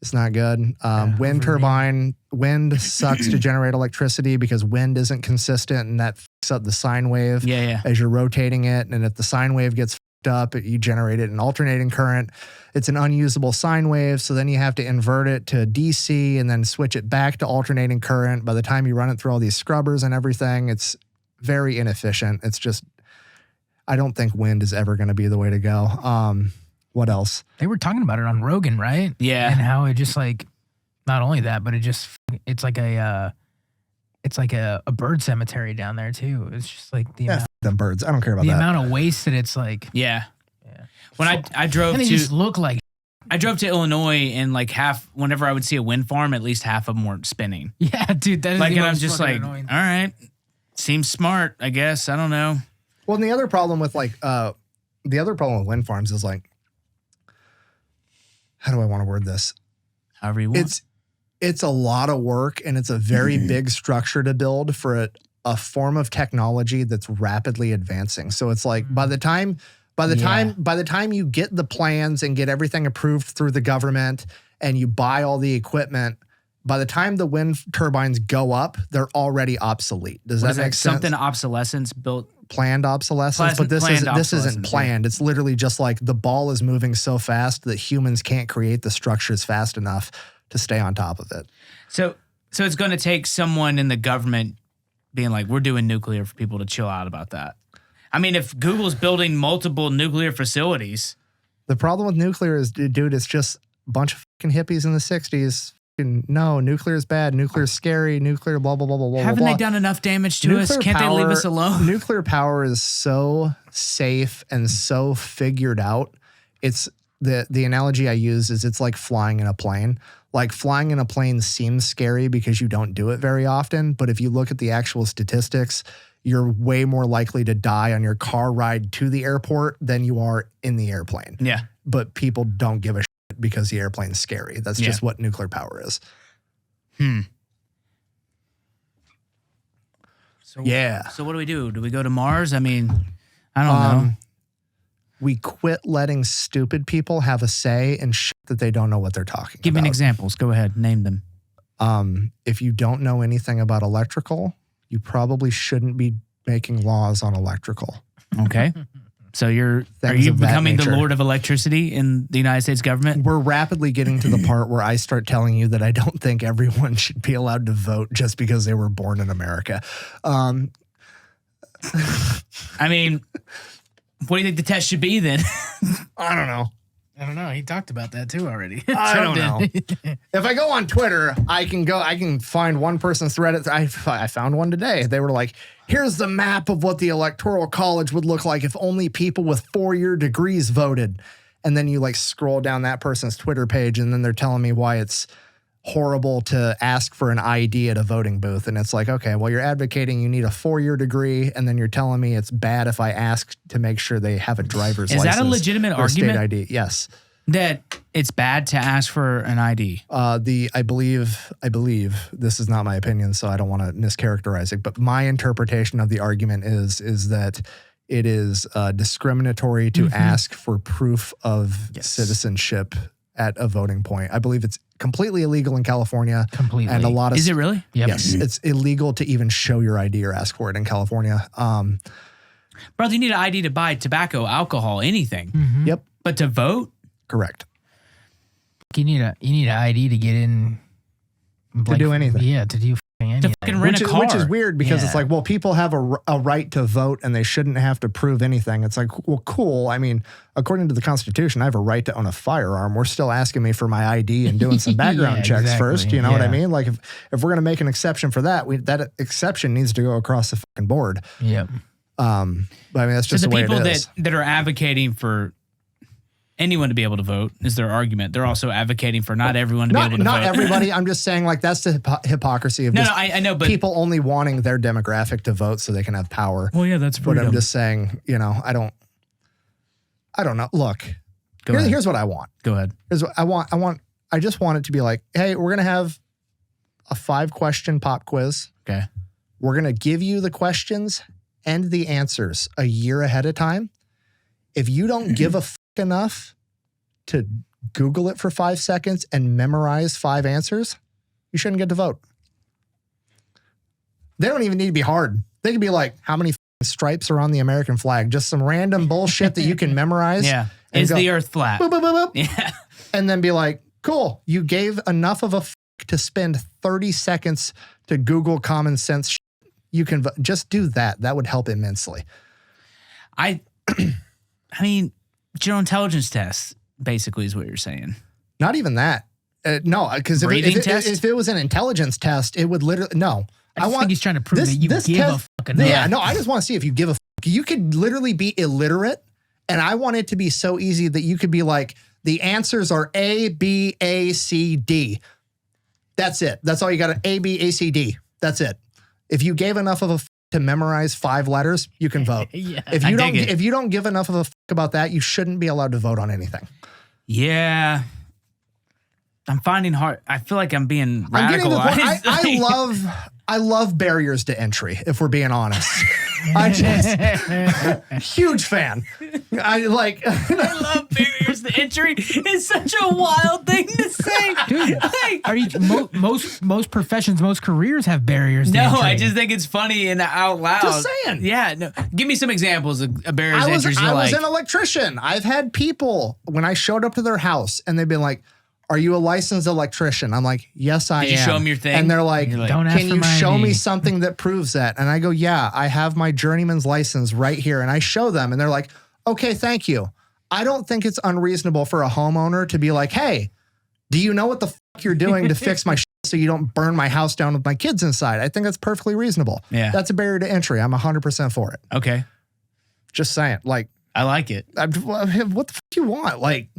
It's not good. Wind turbine, wind sucks to generate electricity because wind isn't consistent and that fucks up the sine wave as you're rotating it. And if the sine wave gets fucked up, you generate it in alternating current. It's an unusable sine wave. So then you have to invert it to DC and then switch it back to alternating current. By the time you run it through all these scrubbers and everything, it's very inefficient. It's just, I don't think wind is ever going to be the way to go. What else? They were talking about it on Rogan, right? Yeah. And how it just like, not only that, but it's like a bird cemetery down there too. It's just like them birds. I don't care about the that. amount of waste that it's like. Yeah. When I drove and they just look like. I drove to Illinois and like whenever I would see a wind farm, at least half of them weren't spinning. Yeah, dude. That is like, and I'm just like, annoying. All right, seems smart, I guess. I don't know. Well, and the other problem with wind farms is like, how do I want to word this? However you want. It's a lot of work and it's a very big structure to build for a form of technology that's rapidly advancing. So it's like by the time you get the plans and get everything approved through the government and you buy all the equipment, by the time the wind turbines go up, they're already obsolete. Does that make sense? Something obsolescence built. Planned obsolescence, but this isn't planned. It's literally just like the ball is moving so fast that humans can't create the structures fast enough to stay on top of it. So it's going to take someone in the government being like, we're doing nuclear for people to chill out about that. I mean, if Google's building multiple nuclear facilities. The problem with nuclear is, dude, it's just a bunch of fucking hippies in the 60s. No, nuclear is bad. Nuclear is scary. Nuclear, blah, blah, blah, blah, blah. Haven't they done enough damage to us? Can't they leave us alone? Nuclear power is so safe and so figured out. It's the analogy I use is it's like flying in a plane. Like flying in a plane seems scary because you don't do it very often. But if you look at the actual statistics, you're way more likely to die on your car ride to the airport than you are in the airplane. Yeah. But people don't give a shit because the airplane's scary. That's just what nuclear power is. So what do we do? Do we go to Mars? I mean, I don't know. We quit letting stupid people have a say in shit that they don't know what they're talking about. Give me examples. Go ahead. Name them. If you don't know anything about electrical, you probably shouldn't be making laws on electrical. Okay. So are you becoming the Lord of Electricity in the United States government? We're rapidly getting to the part where I start telling you that I don't think everyone should be allowed to vote just because they were born in America. I mean, what do you think the test should be then? I don't know. He talked about that too already. I don't know. If I go on Twitter, I can find one person's thread. I found one today. They were like, here's the map of what the Electoral College would look like if only people with 4-year degrees voted. And then you like scroll down that person's Twitter page and then they're telling me why it's horrible to ask for an ID at a voting booth. And it's like, okay, well, you're advocating you need a 4-year degree. And then you're telling me it's bad if I ask to make sure they have a driver's license. Is that a legitimate argument? State ID. Yes. That it's bad to ask for an ID. I believe this is not my opinion, so I don't want to mischaracterize it. But my interpretation of the argument is that it is discriminatory to ask for proof of citizenship at a voting point. I believe it's completely illegal in California. Completely. And a lot of Is it really? Yep. Yes, it's illegal to even show your ID or ask for it in California. Brother, you need an ID to buy tobacco, alcohol, anything. Yep. But to vote? Correct. You need an ID to get in. To do anything. Yeah, to do anything. To fucking rent a car. Which is weird because it's like, well, people have a right to vote and they shouldn't have to prove anything. It's like, well, cool. I mean, according to the Constitution, I have a right to own a firearm. We're still asking me for my ID and doing some background checks first. You know what I mean? Like if we're going to make an exception for that, that exception needs to go across the fucking board. Yep. But I mean, that's just the way it is. So the people that are advocating for anyone to be able to vote is their argument. They're also advocating for not everyone to be able to vote. Not everybody. I'm just saying like that's the hypocrisy of I know, but people only wanting their demographic to vote so they can have power. Well, yeah, that's freedom. But I'm just saying, I don't know. Look, here's what I want. Go ahead. Here's what I just want it to be like, hey, we're going to have a 5-question pop quiz. Okay. We're going to give you the questions and the answers a year ahead of time. If you don't give a enough to Google it for 5 seconds and memorize 5 answers, you shouldn't get to vote. They don't even need to be hard. They could be like, how many stripes are on the American flag? Just some random bullshit that you can memorize. Yeah. Is the earth flat? Boop, boop, boop, boop. Yeah. And then be like, cool. You gave enough of a to spend 30 seconds to Google common sense. You can just do that. That would help immensely. I mean, general intelligence tests basically is what you're saying. Not even that. No, because if it was an intelligence test, it would literally no. I think he's trying to prove that you give a fuck enough. Yeah, no, I just want to see if you give a fuck. You could literally be illiterate, and I want it to be so easy that you could be like, the answers are A, B, A, C, D. That's it. That's all you got. A, B, A, C, D. That's it. If you gave enough of a to memorize 5 letters, you can vote. Yeah, if you don't give enough of a fuck about that, you shouldn't be allowed to vote on anything. Yeah. I'm finding hard. I feel like I'm being radicalized. I love barriers to entry, if we're being honest. Huge fan. I love barriers to entry. It's such a wild thing to say. Dude, most professions, most careers have barriers to entry. No, I just think it's funny and out loud. Just saying. Yeah. No. Give me some examples of barriers to entry. I was an electrician. I've had people, when I showed up to their house, and they've been like, are you a licensed electrician? I'm like, yes, I am. Did you show them your thing? And they're like, can you show ID. me something that proves that? And I go, yeah, I have my journeyman's license right here. And I show them, and they're like, okay, thank you. I don't think it's unreasonable for a homeowner to be like, hey, do you know what the fuck you're doing to fix my shit so you don't burn my house down with my kids inside? I think that's perfectly reasonable. Yeah. That's a barrier to entry. I'm 100% for it. Okay. Just saying. Like, I like it. What the fuck do you want? Like,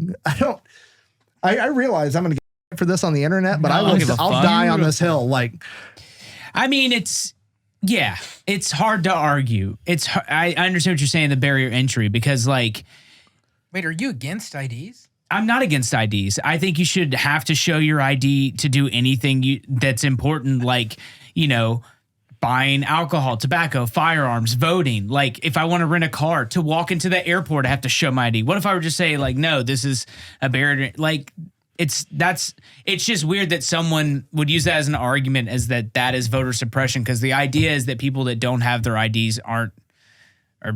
I realize I'm going to get for this on the internet, but I'll die on this hill. Like, I mean, it's hard to argue. I understand what you're saying, the barrier entry, because like, wait, are you against IDs? I'm not against IDs. I think you should have to show your ID to do anything that's important, like, buying alcohol, tobacco, firearms, voting. Like if I want to rent a car to walk into the airport, I have to show my ID. What if I were just say like, no, this is a barrier? Like it's just weird that someone would use that as an argument as that is voter suppression. Cause the idea is that people that don't have their IDs are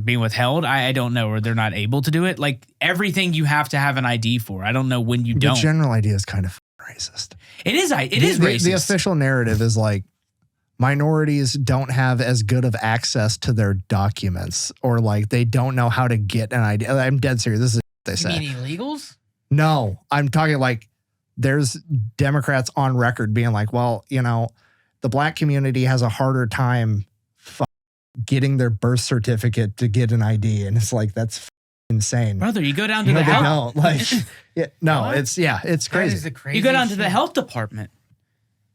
being withheld. I don't know, or they're not able to do it. Like everything you have to have an ID for. I don't know when you don't. The general idea is kind of racist. It is racist. The official narrative is like minorities don't have as good of access to their documents, or like they don't know how to get an ID. I'm dead serious. This is what they say. You mean illegals? No, I'm talking like there's Democrats on record being like, well, you know, the black community has a harder time getting their birth certificate to get an ID. And it's like, that's insane. Brother, you go down to the health. It's crazy. You go down to the health department.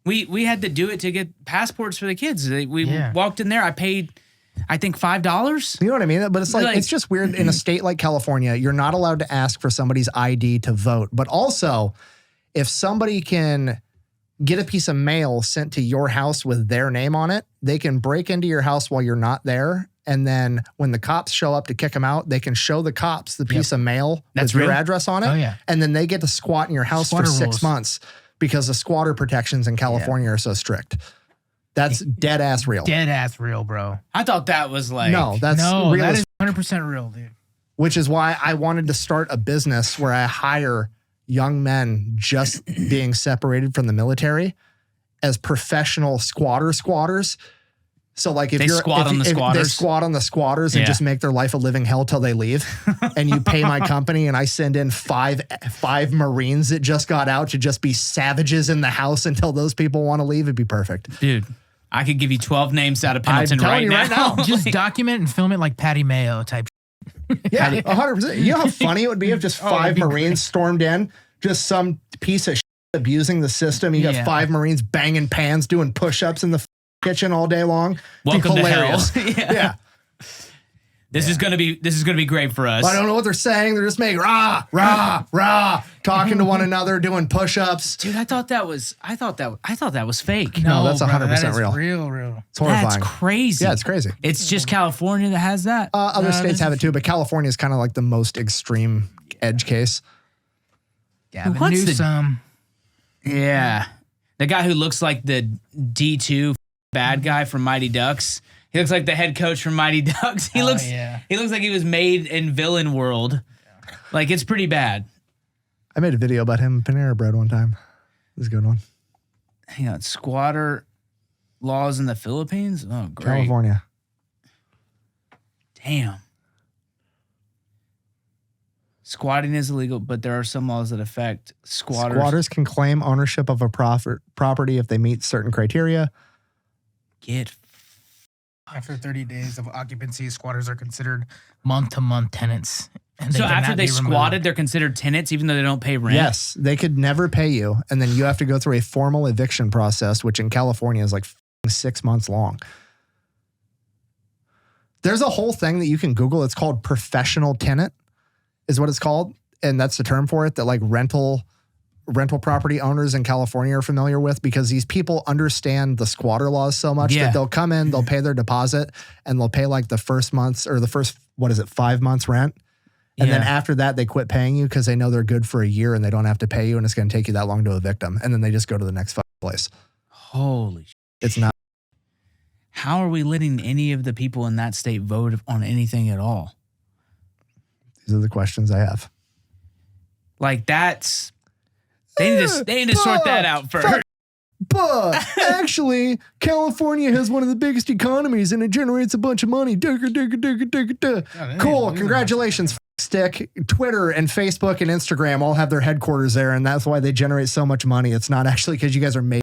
We had to do it to get passports for the kids. We walked in there. I paid, I think, $5. You know what I mean? But it's like it's just weird in a state like California, you're not allowed to ask for somebody's ID to vote. But also, if somebody can get a piece of mail sent to your house with their name on it, they can break into your house while you're not there. And then when the cops show up to kick them out, they can show the cops the piece of mail with your address on it. Oh, yeah. And then they get to squat in your house for 6 months because the squatter protections in California are so strict. That's dead ass real. Dead ass real, bro. I thought that was like... That is 100% real, dude. Which is why I wanted to start a business where I hire young men just being separated from the military as professional squatters. So like if they squat on the squatters and just make their life a living hell till they leave, and you pay my company and I send in five Marines that just got out to just be savages in the house until those people want to leave, it'd be perfect. Dude, I could give you 12 names out of Pendleton right now. Just document and film it like Patty Mayo type. Yeah, 100%. You know how funny it would be if just 5 Marines stormed in, just some piece of shit abusing the system. You got 5 Marines banging pans, doing push-ups in the kitchen all day long. Welcome hilarious. to hell. Yeah. This is gonna be great for us. I don't know what they're saying. They're just making rah, rah, rah, talking to one another, doing push-ups. Dude, I thought that was fake. No, that's 100% real. Real. It's horrifying. That's crazy. Yeah, it's crazy. It's just California that has that. Other states have it too, but California is kind of like the most extreme edge case. Gavin Newsom. Yeah, the guy who looks like the D2 bad guy from Mighty Ducks. He looks like the head coach from Mighty Ducks. He looks like he was made in villain world. Yeah. Like it's pretty bad. I made a video about him in Panera Bread one time. It was a good one. Hang on, squatter laws in the Philippines? Oh, great. California. Damn. Squatting is illegal, but there are some laws that affect squatters. Squatters can claim ownership of a property if they meet certain criteria. After 30 days of occupancy, squatters are considered month-to-month tenants. And so after they squatted, they're considered tenants even though they don't pay rent? Yes. They could never pay you, and then you have to go through a formal eviction process, which in California is like 6 months long. There's a whole thing that you can Google. It's called professional tenant is what it's called, and that's the term for it that like rental property owners in California are familiar with, because these people understand the squatter laws so much that they'll come in, they'll pay their deposit, and they'll pay like the first month's or the first, 5 months rent. And then after that, they quit paying you because they know they're good for a year and they don't have to pay you, and it's going to take you that long to evict them. And then they just go to the next place. Holy shit. It's not. How are we letting any of the people in that state vote on anything at all? These are the questions I have. Like that's... They need to sort that out first. But actually, California has one of the biggest economies and it generates a bunch of money. Cool. Congratulations, Stick. Twitter and Facebook and Instagram all have their headquarters there, and that's why they generate so much money. It's not actually because you guys are made.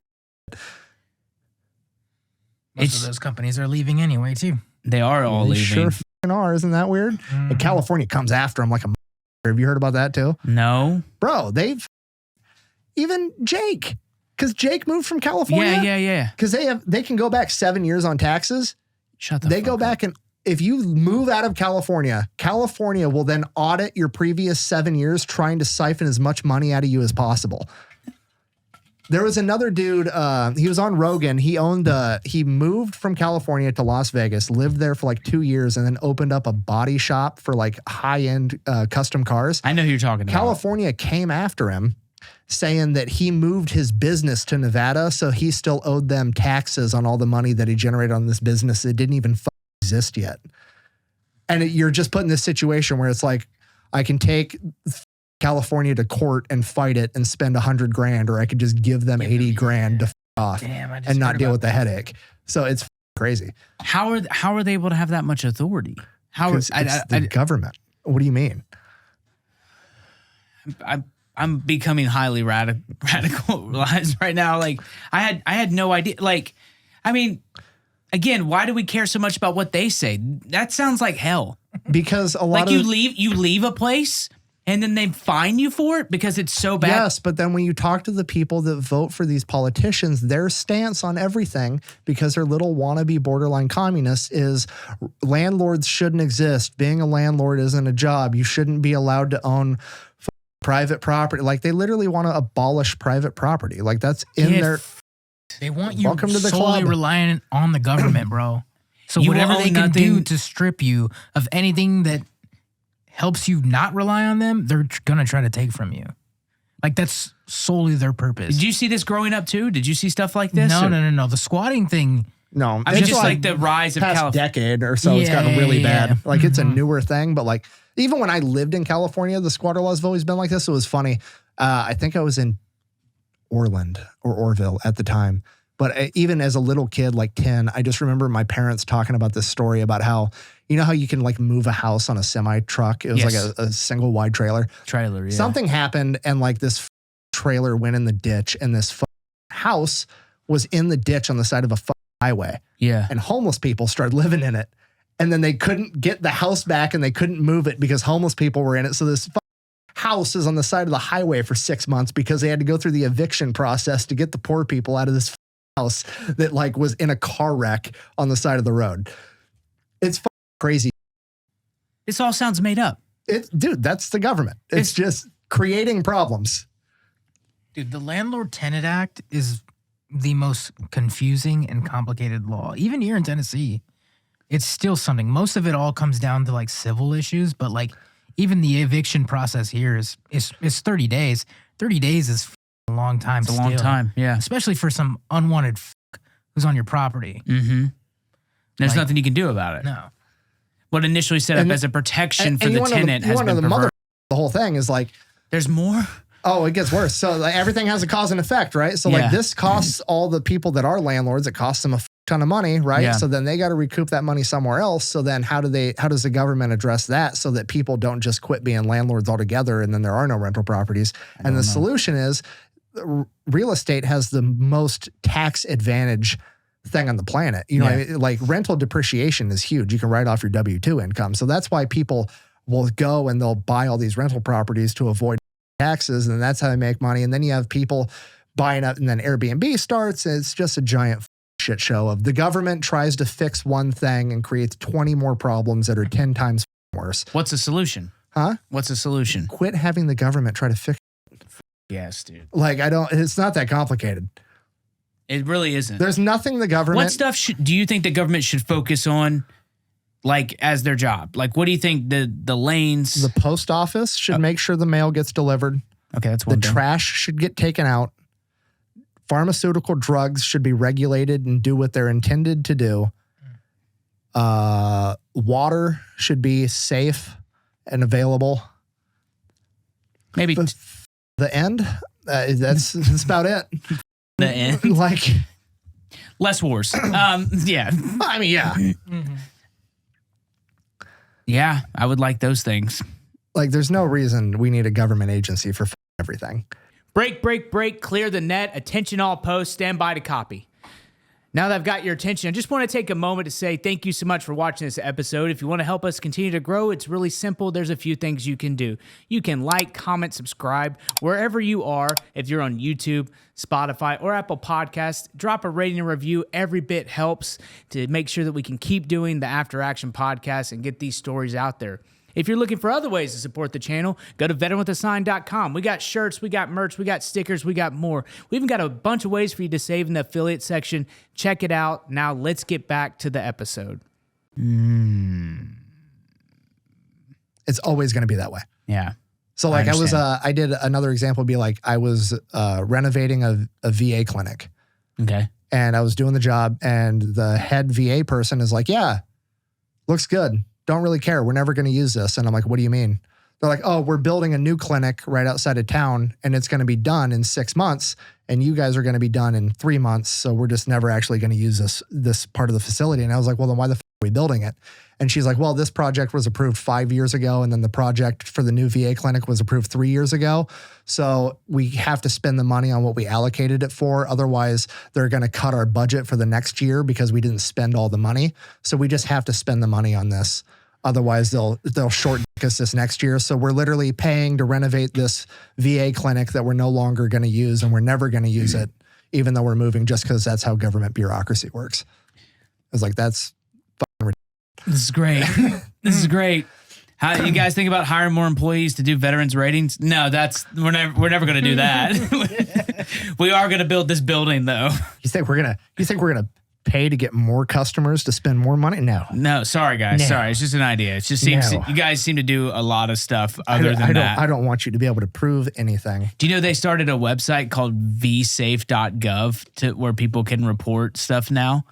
Most of those companies are leaving anyway, too. They are all leaving. Sure are. Isn't that weird? Mm-hmm. And California comes after them like a. Have you heard about that too? No. Bro, even Jake, because Jake moved from California. Yeah. Because they can go back 7 years on taxes. They go back, and if you move out of California, California will then audit your previous 7 years, trying to siphon as much money out of you as possible. There was another dude, he was on Rogan. He moved from California to Las Vegas, lived there for like 2 years, and then opened up a body shop for like high-end custom cars. I know who you're talking about. California came after him, saying that he moved his business to Nevada, so he still owed them taxes on all the money that he generated on this business that didn't even exist yet. And you're just put in this situation where it's like, I can take California to court and fight it and spend $100,000, or I could just give them 80 grand to off and not deal with the headache. So it's crazy. How are they able to have that much authority? It's the government. What do you mean? I'm becoming highly radicalized right now. Like I had no idea. Like, I mean, again, why do we care so much about what they say? That sounds like hell. Because a lot of you leave a place and then they fine you for it because it's so bad. Yes, but then when you talk to the people that vote for these politicians, their stance on everything, because they're little wannabe borderline communists, is landlords shouldn't exist. Being a landlord isn't a job. You shouldn't be allowed to own private property. Like, they literally want to abolish private property. Like, that's in their... They want you solely reliant on the government, bro. So whatever they can do to strip you of anything that helps you not rely on them, they're going to try to take from you. Like, that's solely their purpose. Did you see this growing up too? Did you see stuff like this? No. The squatting thing. No. I mean, just like the rise of past decade or so, it's gotten really bad. Like, it's a newer thing, but like, even when I lived in California, the squatter laws have always been like this. It was funny. I think I was in Orland or Orville at the time. But even as a little kid, like 10, I just remember my parents talking about this story about how, you know how you can like move a house on a semi truck? It was like a single wide trailer. Yeah. Something happened and like this trailer went in the ditch, and this house was in the ditch on the side of a highway. Yeah. And homeless people started living in it. And then they couldn't get the house back and they couldn't move it because homeless people were in it. So this house is on the side of the highway for 6 months because they had to go through the eviction process to get the poor people out of this house that like was in a car wreck on the side of the road. It's crazy. This all sounds made up. Dude, that's the government. It's just creating problems. Dude, the Landlord-Tenant Act is the most confusing and complicated law. Even here in Tennessee, it's still something. Most of it all comes down to like civil issues, but like even the eviction process here is 30 days. 30 days is a long time. It's a long time, yeah. Especially for some unwanted who's on your property. Mm-hmm. There's nothing you can do about it. No. What initially set up as a protection for the tenant has been perverted. The whole thing is like... There's more? Oh, it gets worse. So like, everything has a cause and effect, right? So like this costs all the people that are landlords, it costs them a ton of money, right? Yeah. So then they got to recoup that money somewhere else. So then how does the government address that so that people don't just quit being landlords altogether and then there are no rental properties? And the solution is real estate has the most tax advantage thing on the planet. You know, I mean? Like rental depreciation is huge. You can write off your W-2 income. So that's why people will go and they'll buy all these rental properties to avoid taxes, and that's how they make money. And then you have people buying up, and then Airbnb starts, and it's just a giant shit show of the government tries to fix one thing and creates 20 more problems that are 10 times worse. What's the solution? Huh? What's the solution? Quit having the government try to fix it. Yes, dude. Like, it's not that complicated. It really isn't. There's nothing the government... What stuff do you think the government should focus on, like, as their job? Like, what do you think the lanes... The post office should make sure the mail gets delivered. Okay, that's one thing. The trash should get taken out. Pharmaceutical drugs should be regulated and do what they're intended to do. Water should be safe and available. Maybe... The end? That's about it. The end? Like... Less wars. Yeah. I mean, yeah. Yeah, I would like those things. Like, there's no reason we need a government agency for everything. Break, clear the net, attention all posts, stand by to copy. Now that I've got your attention, I just want to take a moment to say thank you so much for watching this episode. If you want to help us continue to grow, it's really simple. There's a few things you can do. You can like, comment, subscribe, wherever you are. If you're on YouTube, Spotify, or Apple Podcasts, drop a rating and review. Every bit helps to make sure that we can keep doing the After Action podcast and get these stories out there. If you're looking for other ways to support the channel, go to veteranwithasign.com. We got shirts, we got merch, we got stickers, we got more. We even got a bunch of ways for you to save in the affiliate section. Check it out. Now let's get back to the episode. It's always going to be that way. Yeah. So like I did another example would be like I was renovating a VA clinic. Okay. And I was doing the job and the head VA person is like, yeah, looks good. Don't really care. We're never going to use this. And I'm like, what do you mean? They're like, oh, we're building a new clinic right outside of town and it's going to be done in 6 months and you guys are going to be done in 3 months. So we're just never actually going to use this part of the facility. And I was like, well, then why the f are we building it? And she's like, well, this project was approved 5 years ago. And then the project for the new VA clinic was approved 3 years ago. So we have to spend the money on what we allocated it for. Otherwise, they're going to cut our budget for the next year because we didn't spend all the money. So we just have to spend the money on this. Otherwise, they'll short us this next year. So we're literally paying to renovate this VA clinic that we're no longer going to use and we're never going to use it, even though we're moving just because that's how government bureaucracy works. I was like, that's fucking ridiculous. This is great. This is great. How you guys think about hiring more employees to do veterans ratings? No, we're never going to do that. We are going to build this building though. You think we're gonna pay to get more customers to spend more money? No, sorry guys. No. Sorry, it's just an idea. It just seems you guys seem to do a lot of stuff other than that. I don't want you to be able to prove anything. Do you know they started a website called vsafe.gov where people can report stuff now?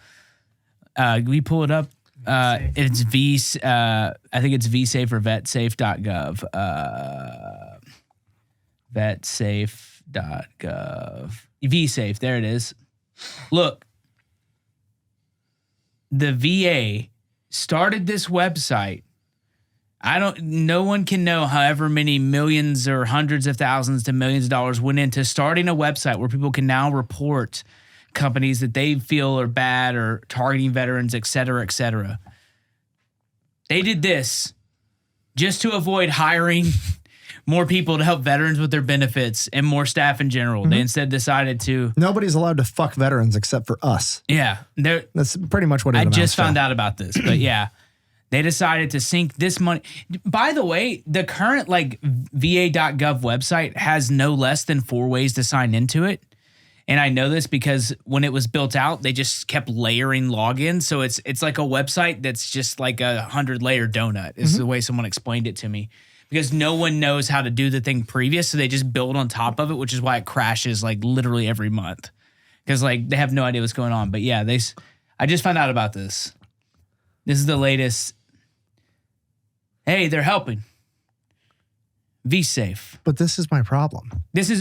We pull it up. It's I think it's vsafe or vetsafe.gov. Vetsafe.gov. vsafe, there it is. Look. The VA started this website. No one can know however many millions or hundreds of thousands to millions of dollars went into starting a website where people can now report companies that they feel are bad or targeting veterans, et cetera, et cetera. They did this just to avoid hiring more people to help veterans with their benefits and more staff in general. Mm-hmm. They instead decided to... Nobody's allowed to fuck veterans except for us. Yeah. That's pretty much what it amounts to. I just found out about this, but yeah. They decided to sink this money. By the way, the current va.gov website has no less than 4 ways to sign into it. And I know this because when it was built out, they just kept layering logins. So it's like a website that's just like a 100-layer donut is the way someone explained it to me. Because no one knows how to do the thing previous, so they just build on top of it, which is why it crashes like literally every month. Because like they have no idea what's going on. But yeah, I just found out about this. This is the latest. Hey, they're helping. vSafe. But this is my problem.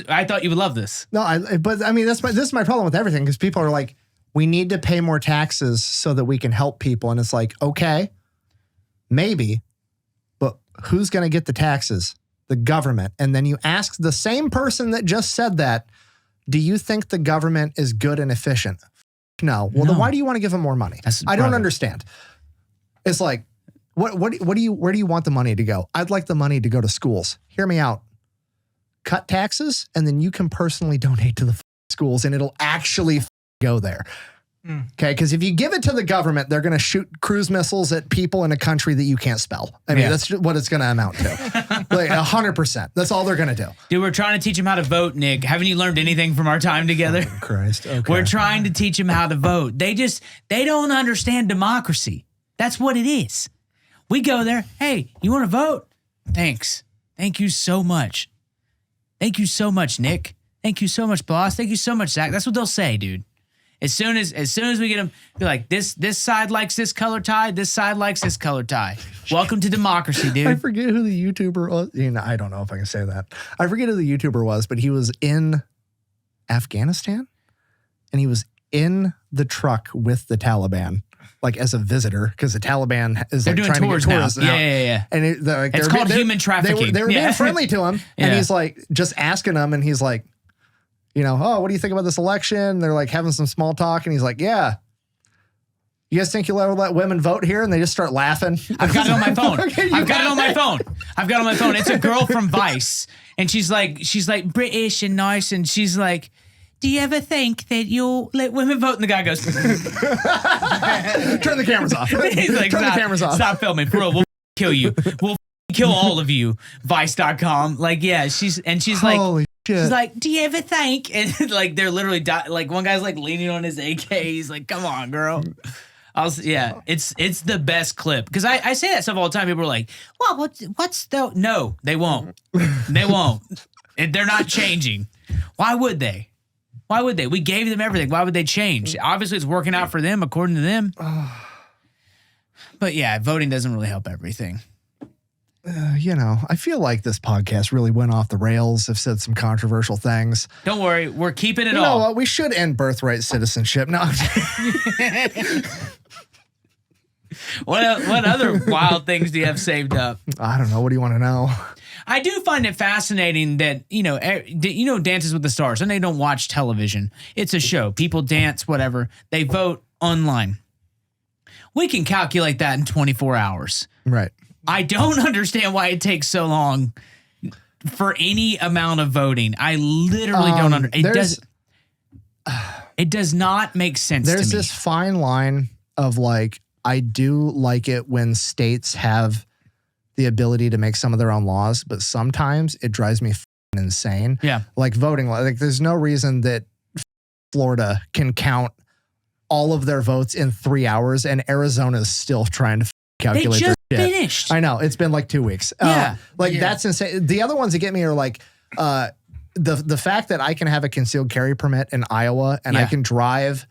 I thought you would love this. No, this is my problem with everything because people are like, we need to pay more taxes so that we can help people. And it's like, okay, maybe. Who's going to get the taxes? The government. And then you ask the same person that just said that, do you think the government is good and efficient? No. Well, then why do you want to give them more money? I don't understand. It's like, where do you want the money to go? I'd like the money to go to schools. Hear me out. Cut taxes, and then you can personally donate to the schools, and it'll actually go there. Okay, because if you give it to the government, they're going to shoot cruise missiles at people in a country that you can't spell. I mean, that's what it's going to amount to. Like 100%. That's all they're going to do. Dude, we're trying to teach them how to vote, Nick. Haven't you learned anything from our time together? Oh, Christ. Okay. We're trying to teach them how to vote. They don't understand democracy. That's what it is. We go there. Hey, you want to vote? Thanks. Thank you so much. Thank you so much, Nick. Thank you so much, boss. Thank you so much, Zach. That's what they'll say, dude. As soon as we get them, be like, this side likes this color tie, this side likes this color tie. Welcome to democracy, dude. I forget who the YouTuber was. I don't know if I can say that. I forget who the YouTuber was, but he was in Afghanistan, and he was in the truck with the Taliban, like as a visitor, because the Taliban is like trying to get tourists now. Yeah. And it's called human trafficking. They were being friendly to him, and he's like just asking them, and he's like, oh, what do you think about this election? They're like having some small talk, and he's like, yeah. You guys think you'll ever let women vote here? And they just start laughing. I've got it on my phone. I've got it on my phone. It's a girl from Vice, and she's like British and nice, and she's like, do you ever think that you'll let women vote? And the guy goes, turn the cameras off. He's like, turn the cameras off. Stop filming, bro. We'll kill you. We'll kill all of you, Vice.com. Like, yeah, she's Holy shit. she's like, do you ever think? And like, they're literally like, one guy's like leaning on his AK. He's like, come on, girl. It's the best clip. Because I say that stuff all the time. People are like, well, what's the, no, they won't. They won't. They're not changing. Why would they? Why would they? We gave them everything. Why would they change? Obviously, it's working out for them, according to them. But yeah, voting doesn't really help everything. I feel like this podcast really went off the rails. I've said some controversial things. Don't worry. We're keeping it all. You know what? We should end birthright citizenship. No. What other wild things do you have saved up? I don't know. What do you want to know? I do find it fascinating that, Dances with the Stars, and they don't watch television. It's a show. People dance, whatever. They vote online. We can calculate that in 24 hours. Right. I don't understand why it takes so long for any amount of voting. I literally don't understand. It does not make sense to me. There's this fine line of like, I do like it when states have the ability to make some of their own laws, but sometimes it drives me insane. Yeah. Like voting, like there's no reason that Florida can count all of their votes in 3 hours and Arizona's still trying to calculate they just their shit. Finished. I know. It's been like 2 weeks. Yeah. That's insane. The other ones that get me are like the fact that I can have a concealed carry permit in Iowa and I can drive.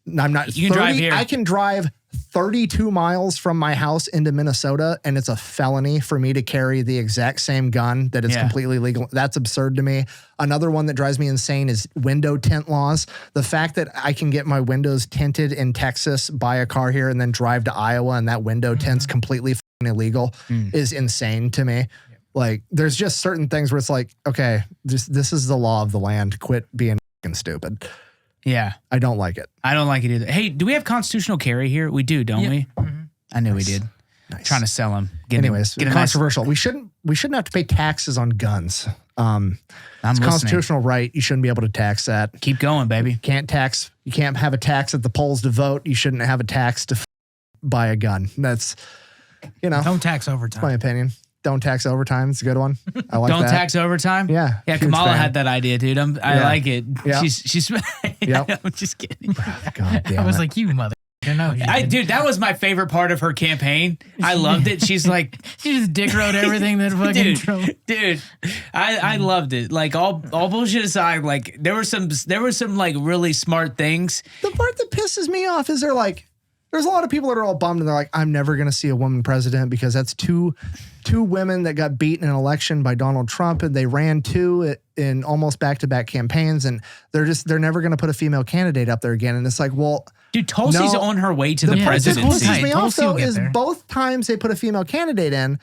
I'm not. You can drive here. I can drive 32 miles from my house into Minnesota, and it's a felony for me to carry the exact same gun that is completely legal. That's absurd to me. Another one that drives me insane is window tint laws. The fact that I can get my windows tinted in Texas, buy a car here, and then drive to Iowa, and that window tint's completely illegal is insane to me. Like, there's just certain things where it's like, okay, this is the law of the land. Quit being stupid. Yeah. I don't like it. I don't like it either. Hey, do we have constitutional carry here? We do, don't we? Mm-hmm. I knew we did. Nice. Trying to sell them. Anyways, controversial. We shouldn't have to pay taxes on guns. It's constitutional right. You shouldn't be able to tax that. Keep going, baby. You can't have a tax at the polls to vote. You shouldn't have a tax to buy a gun. That's, don't tax overtime. My opinion. Don't tax overtime. It's a good one. I like that. Don't tax overtime? Yeah. Yeah, Kamala had that idea, dude. I like it. Yep. She's I'm just kidding. God damn I was like, you mother. Dude, that was my favorite part of her campaign. I loved it. She's like, she just dick rode everything that fucking dude. I loved it. Like all bullshit aside, like there were some like really smart things. The part that pisses me off is there's a lot of people that are all bummed and they're like, I'm never going to see a woman president because that's two women that got beaten in an election by Donald Trump and they ran two in almost back-to-back campaigns and they're never going to put a female candidate up there again. And it's like, well, dude, Tulsi's on her way to the presidency. What pisses me off though is both times they put a female candidate in,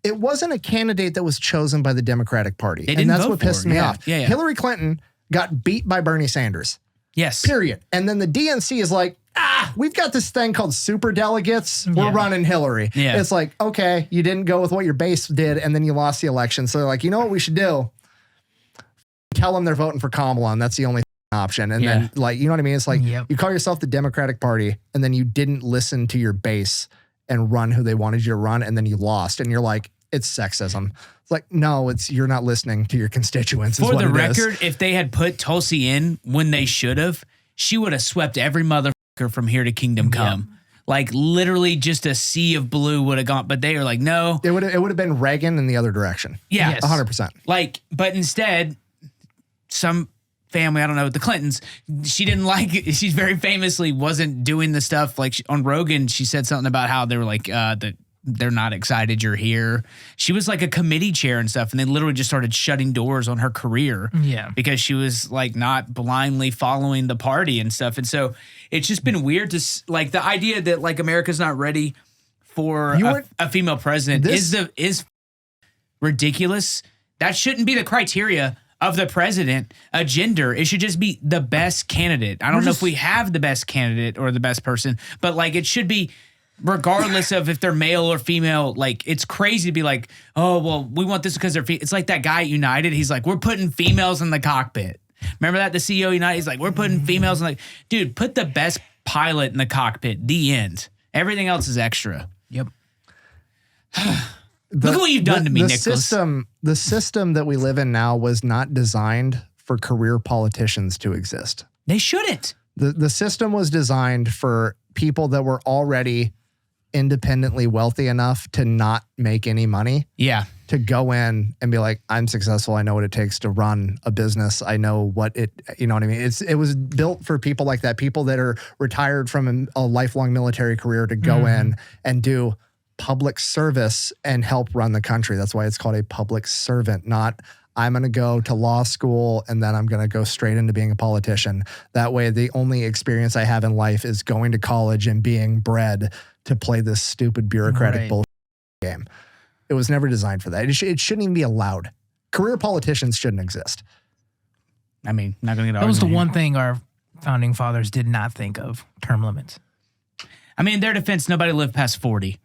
it wasn't a candidate that was chosen by the Democratic Party. And that's what pissed me off. Yeah. Hillary Clinton got beat by Bernie Sanders. Yes. Period. And then the DNC is like, we've got this thing called super delegates. We're running Hillary. Yeah. It's like, okay, you didn't go with what your base did, and then you lost the election. So they're like, you know what we should do? Tell them they're voting for Kamala, and that's the only option. And then, like, you know what I mean? It's like you call yourself the Democratic Party, and then you didn't listen to your base and run who they wanted you to run, and then you lost. And you're like, it's sexism. It's like, no, you're not listening to your constituents. For the record, if they had put Tulsi in when they should have, she would have swept every motherfucker from here to Kingdom Come. Like literally just a sea of blue would have gone, but they are like, no. It would have been Reagan in the other direction. Yeah. Yes. 100%. Like, but instead, some family, I don't know, the Clintons, she didn't like it. She very famously wasn't doing the stuff like on Rogan. She said something about how they were like, they're not excited you're here. She was like a committee chair and stuff, and they literally just started shutting doors on her career. Yeah. Because she was like not blindly following the party and stuff. And so it's just been weird to like the idea that like America's not ready for a female president is ridiculous. That shouldn't be the criteria of the president, a gender. It should just be the best candidate. I don't know if we have the best candidate or the best person, but like it should be regardless of if they're male or female. Like it's crazy to be like, oh, well, we want this because they're it's like that guy at United. He's like, we're putting females in the cockpit. Remember that? The CEO of United, he's like, we're putting females in like, dude, put the best pilot in the cockpit. The end. Everything else is extra. Yep. Look at what you've done to me, Nicholas. The system that we live in now was not designed for career politicians to exist. They shouldn't. The system was designed for people that were already independently wealthy enough to not make any money. Yeah. To go in and be like, I'm successful. I know what it takes to run a business. I know what you know what I mean? It was built for people like that, people that are retired from a lifelong military career to go in and do public service and help run the country. That's why it's called a public servant, not I'm going to go to law school and then I'm going to go straight into being a politician. That way, the only experience I have in life is going to college and being bred to play this stupid bureaucratic bullshit game. It was never designed for that. It shouldn't even be allowed. Career politicians shouldn't exist. I mean, not going to get that was the one thing our founding fathers did not think of, term limits. I mean, in their defense, nobody lived past 40.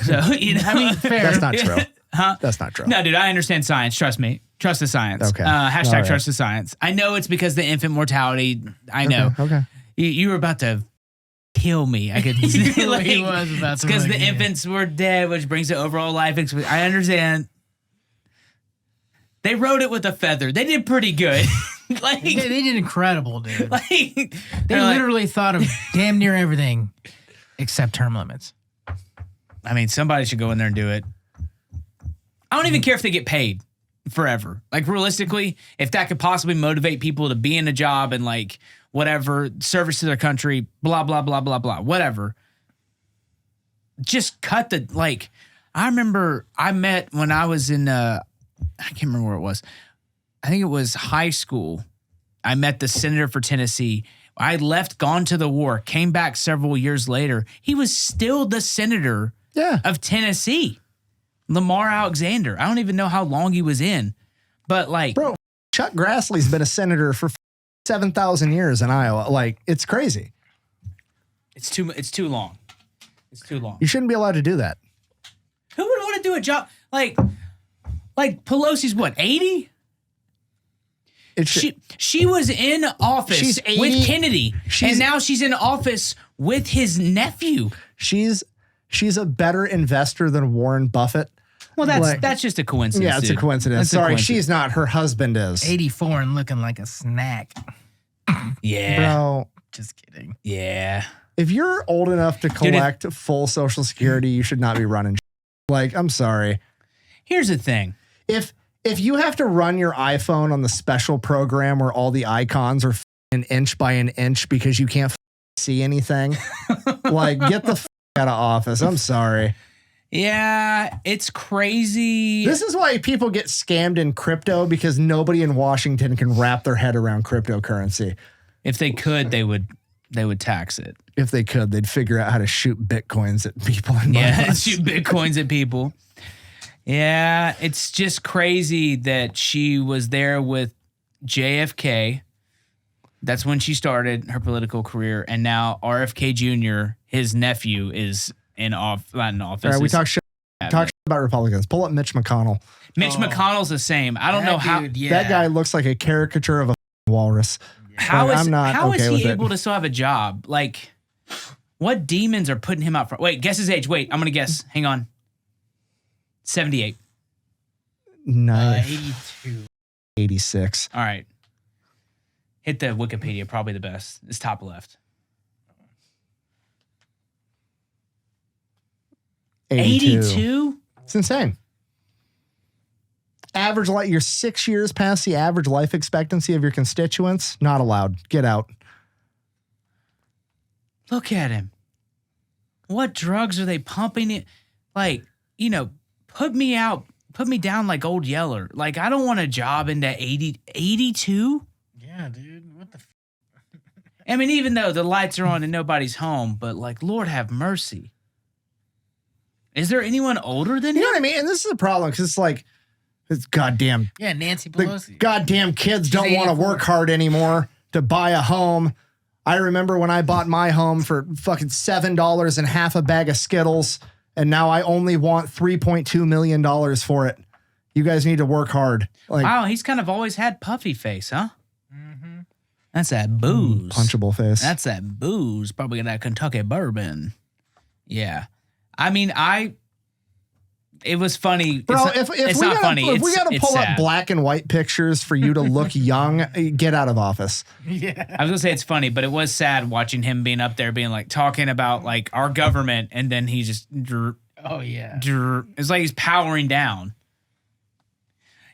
So, you know, I mean, fair. That's not true. Huh? That's not true. No, dude, I understand science. Trust me. Trust the science. Okay. Hashtag All right. trust the science. I know it's because the infant mortality. I know. Okay. You were about to kill me. I could like, He was about to because the fucking- infants were dead, which brings the overall life expectancy. I understand. They wrote it with a feather. They did pretty good. Like They did incredible, dude. like They like, literally thought of damn near everything except term limits. I mean, somebody should go in there and do it. I don't even care if they get paid forever. Like realistically, if that could possibly motivate people to be in a job and like whatever, service to their country, blah, blah, blah, blah, blah, whatever. Just cut the, like, I remember I met when I was in, I can't remember where it was. I think it was high school. I met the senator for Tennessee. I left, gone to the war, came back several years later. He was still the senator of Tennessee. Lamar Alexander. I don't even know how long he was in, but like, Bro, Chuck Grassley's been a senator for 7,000 years in Iowa. Like, it's crazy. it's too long. It's too long. You shouldn't be allowed to do that. Who would want to do a job like Pelosi's what, 80? She was in office She's 80. with Kennedy, and now she's in office with his nephew. She's a better investor than Warren Buffett. Well, that's just a coincidence. Yeah, it's dude. a coincidence. That's a Sorry, coincidence. she's not. Her husband is. 84 and looking like a snack. Yeah. Bro, Just kidding. Yeah. if you're old enough to collect full Social Security, you should not be running. Like, I'm sorry. Here's the thing. If you have to run your iPhone on the special program where all the icons are an inch by an inch because you can't see anything, like, get the out of office. I'm sorry. Yeah, it's crazy. This is why people get scammed in crypto, because nobody in Washington can wrap their head around cryptocurrency. If they could, they would tax it. If they could, they'd figure out how to shoot bitcoins at people. Yeah, shoot bitcoins at people. Yeah, it's just crazy that she was there with JFK. That's when she started her political career, and now RFK Jr., his nephew, is not in office. All right, we talk shit about Republicans. Pull up Mitch McConnell. Mitch McConnell's the same. I don't know how that guy looks like a caricature of a walrus. How is okay he with able it. to still have a job? Like, what demons are putting him out front? Wait, guess his age. Wait, I'm gonna guess. Hang on. 78. Nice. 82. 86. All right. Hit the Wikipedia, probably the best. It's top left. 82? It's insane. Average life, you're 6 years past the average life expectancy of your constituents. Not allowed. Get out. Look at him. What drugs are they pumping in? Like, you know, put me down like Old Yeller. Like, I don't want a job into 82. Yeah, dude. What the I mean, even though the lights are on and nobody's home, but like, Lord have mercy. Is there anyone older than You know him? what I mean? And this is a problem because it's like, it's goddamn, Yeah, Nancy the Pelosi. goddamn kids don't want to 84. work hard anymore to buy a home. I remember when I bought my home for fucking $7 and half a bag of Skittles, and now I only want $3.2 million for it. You guys need to work hard. Like, Wow, he's kind of always had puffy face, huh? That's that booze. punchable face. That's that booze. Probably that Kentucky bourbon. Yeah. I mean, it was funny. Bro, it's not funny. If we got to pull up sad. black and white pictures for you to look young, get out of office. Yeah. I was gonna say it's funny, but it was sad watching him being up there, being like talking about like our government, and then he just Oh yeah. it's like he's powering down.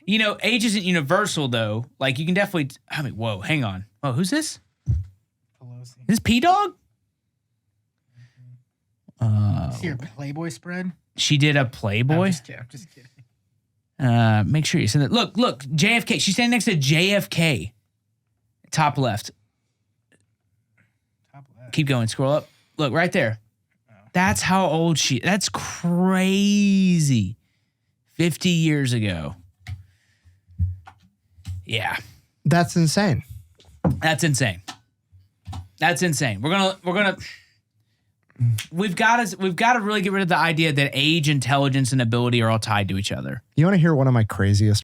You know, age isn't universal though. Like you can definitely. I mean, whoa, hang on. Oh, who's this? Pelosi. This P Dog? See your Playboy spread? She did a Playboy. I'm just kidding. Make sure you send it. Look, JFK. She's standing next to JFK. Top left. Top left. Keep going. Scroll up. Look right there. That's how old she. That's crazy. 50 years ago. Yeah, That's insane. that's insane. That's insane. We've got to really get rid of the idea that age, intelligence, and ability are all tied to each other. You want to hear one of my craziest?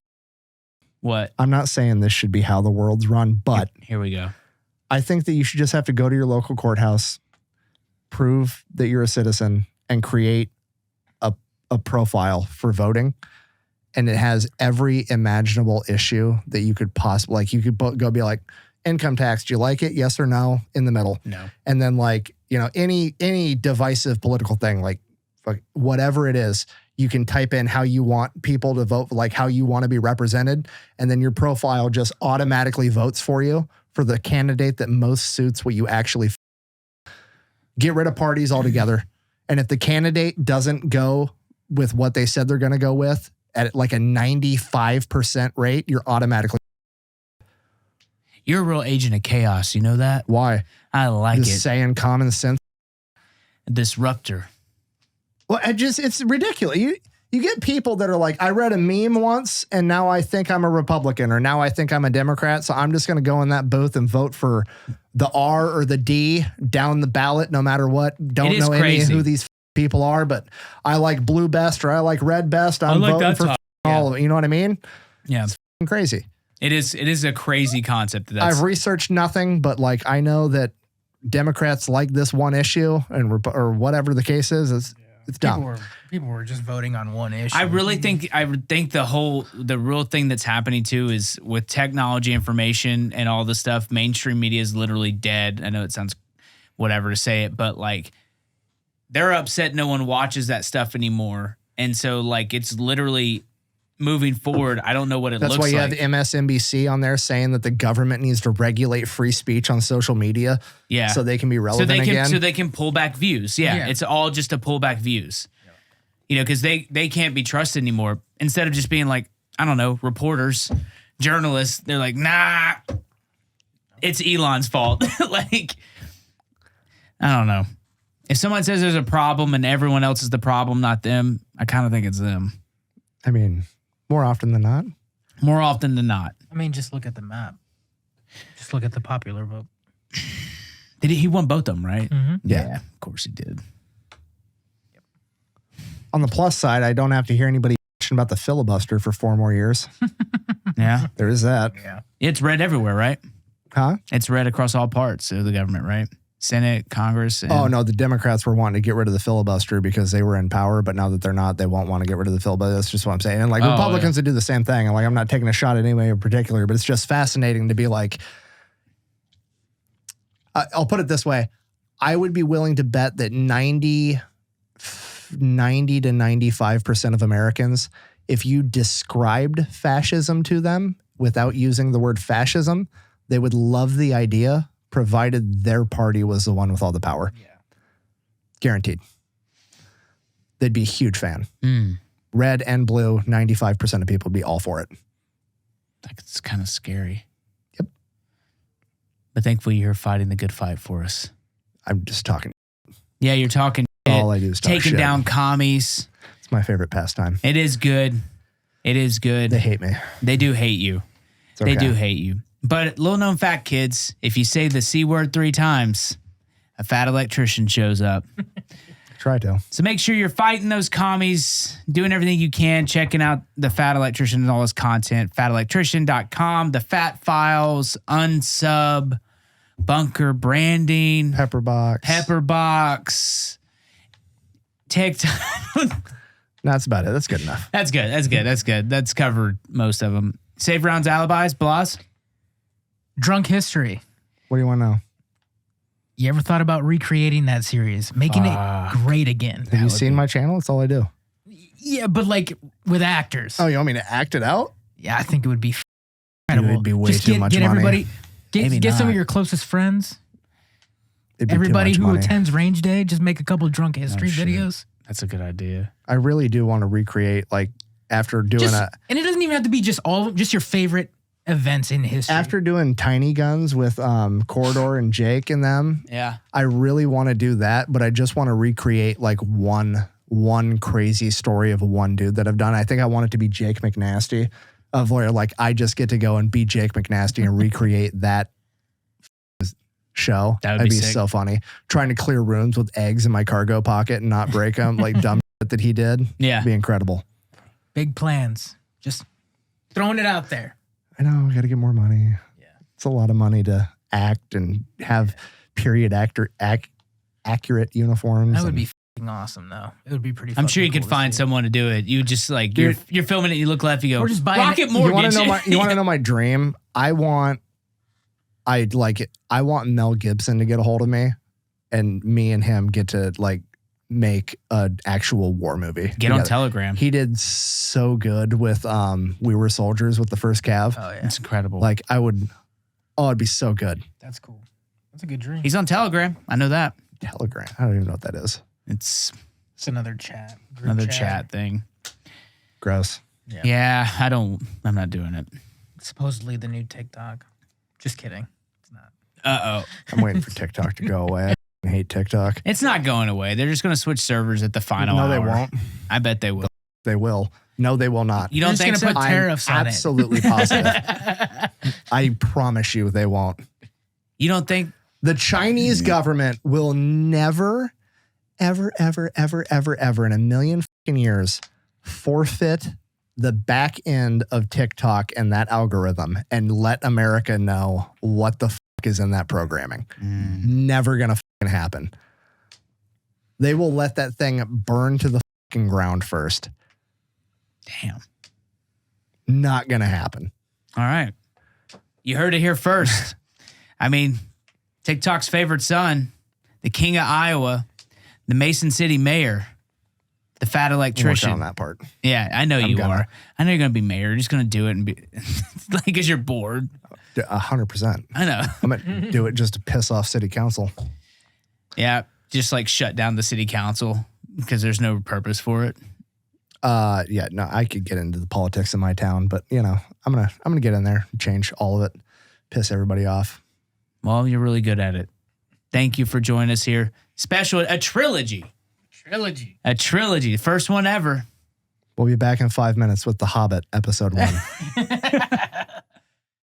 What? I'm not saying this should be how the world's run, but Here we go. I think that you should just have to go to your local courthouse, prove that you're a citizen, and create a profile for voting. And it has every imaginable issue that you could possibly, like you could go be like, income tax, do you like it? Yes or no? In the middle. No. And then like, you know, any divisive political thing, like whatever it is, you can type in how you want people to vote, like how you want to be represented. And then your profile just automatically votes for you for the candidate that most suits what you actually get rid of parties altogether. And if the candidate doesn't go with what they said they're going to go with at like a 95% rate, you're automatically. You're a real agent of chaos. You know that? Why? I like Just it. saying common sense. Disruptor. Well, it's ridiculous. You get people that are like, I read a meme once and now I think I'm a Republican or now I think I'm a Democrat. So I'm just going to go in that booth and vote for the R or the D down the ballot, no matter what. Don't know any of who these people are, but I like blue best or I like red best. I'm like voting that for all of it. You know what I mean? Yeah. It's crazy. It is a crazy concept. I've researched nothing, but like I know that Democrats like this one issue and or whatever the case is. It's dumb. People were just voting on one issue. I think the real thing that's happening too is with technology, information, and all this stuff. Mainstream media is literally dead. I know it sounds whatever to say it, but like they're upset no one watches that stuff anymore, and so like it's literally moving forward. I don't know what it looks like. That's why you have MSNBC on there saying that the government needs to regulate free speech on social media. Yeah. So they can be relevant again. So they can pull back views. Yeah. It's all just to pull back views. Yeah. You know, because they can't be trusted anymore. Instead of just being like, I don't know, reporters, journalists, they're like, nah, it's Elon's fault. Like, I don't know. If someone says there's a problem and everyone else is the problem, not them, I kind of think it's them. I mean, more often than not. More often than not. I mean, just look at the map. Just look at the popular vote. He won both of them, right? Mm-hmm. Yeah, of course he did. Yep. On the plus side, I don't have to hear anybody about the filibuster for 4 more years. Yeah. There is that. Yeah. It's red everywhere, right? Huh? It's red across all parts of the government, right? Senate, Congress. Oh, no, the Democrats were wanting to get rid of the filibuster because they were in power, but now that they're not, they won't want to get rid of the filibuster. That's just what I'm saying. And like Republicans would do the same thing. And like, I'm not taking a shot at anybody in particular, but it's just fascinating to be like, I'll put it this way. I would be willing to bet that 90 to 95% of Americans, if you described fascism to them without using the word fascism, they would love the idea, provided their party was the one with all the power. Yeah. Guaranteed. They'd be a huge fan. Red and blue, 95% of people would be all for it. It's kind of scary. Yep. But thankfully you're fighting the good fight for us. I'm just talking. Yeah, you're talking. All I do is talk taking shit. Down commies. It's my favorite pastime. It is good. It is good. They hate me. They do hate you. Okay. They do hate you. But little known fact, kids, if you say the C word 3 times, a fat electrician shows up. Try to. So make sure you're fighting those commies, doing everything you can, checking out the Fat Electrician and all his content, fatelectrician.com, the Fat Files, Unsub, Bunker Branding, Pepperbox, TikTok. That's about it. That's good enough. That's good. That's covered most of them. Save rounds, alibis, Blas. Drunk history. What do you want to know? You ever thought about recreating that series, making it great again? Have you seen my channel? That's all I do. Yeah, but like with actors. Oh, you want me to act it out? Yeah, I think it would be incredible. It would be way too much get money. Everybody, get some not. of your closest friends. It'd be Everybody too much who money. attends range day, just make a couple drunk history videos. That's a good idea. I really do want to recreate, like, after doing and it doesn't even have to be just your favorite events in history. after doing Tiny Guns with Corridor and Jake and them. Yeah. I really want to do that, but I just want to recreate like one crazy story of one dude that I've done. I think I want it to be Jake McNasty, of where like I just get to go and be Jake McNasty and recreate that show. That'd be be sick. so funny. Trying to clear rooms with eggs in my cargo pocket and not break them, like dumb shit that he did. Yeah. Be incredible. Big plans. Just throwing it out there. I know, I got to get more money. Yeah. It's a lot of money to act and have period accurate uniforms. That would be f***ing awesome, though. It would be pretty. I'm sure you cool could to find see. someone to do it. You just like Dude. you're filming it. You look left. You go. Or just buy Rocket an- Mortgage. You want to know my dream? I want Mel Gibson to get a hold of me, and me and him get to like make an actual war movie. Get on together. Telegram. He did so good with We Were Soldiers with the first Cav. Oh yeah, It's incredible. Like it'd be so good. that's cool. That's a good dream. He's on Telegram. I know that. Telegram. I don't even know what that is. It's It's another chat. Group another chat thing. Gross. Yeah, I'm not doing it. Supposedly the new TikTok. Just kidding. It's not. Uh-oh. I'm waiting for TikTok to go away. I hate TikTok. It's not going away. They're just going to switch servers at the final No, hour. they won't. I bet they will. They will. No, they will not. You don't They're think just so? gonna put tariffs on it. Absolutely positive. I promise you they won't. You don't think? The Chinese government will never, ever, ever, ever, ever, ever in a million fucking years forfeit the back end of TikTok and that algorithm and let America know what the fuck is in that programming. Never gonna fucking happen. They will let that thing burn to the fucking ground first. Damn. Not gonna happen. All right. You heard it here first. I mean, TikTok's favorite son, the king of Iowa, the Mason City mayor, the Fat I'm Electrician. working on that part. Yeah, I know you gonna. are. I know you're going to be mayor. You're just going to do it and be like, because you're bored. 100%. I know. I'm gonna do it just to piss off city council. Yeah, just like shut down the city council because there's no purpose for it. Yeah, no, I could get into the politics in my town, but you know, I'm gonna get in there, change all of it, piss everybody off. Well, you're really good at it. Thank you for joining us here. Special, a trilogy. A trilogy. The first one ever. We'll be back in 5 minutes with The Hobbit, episode 1.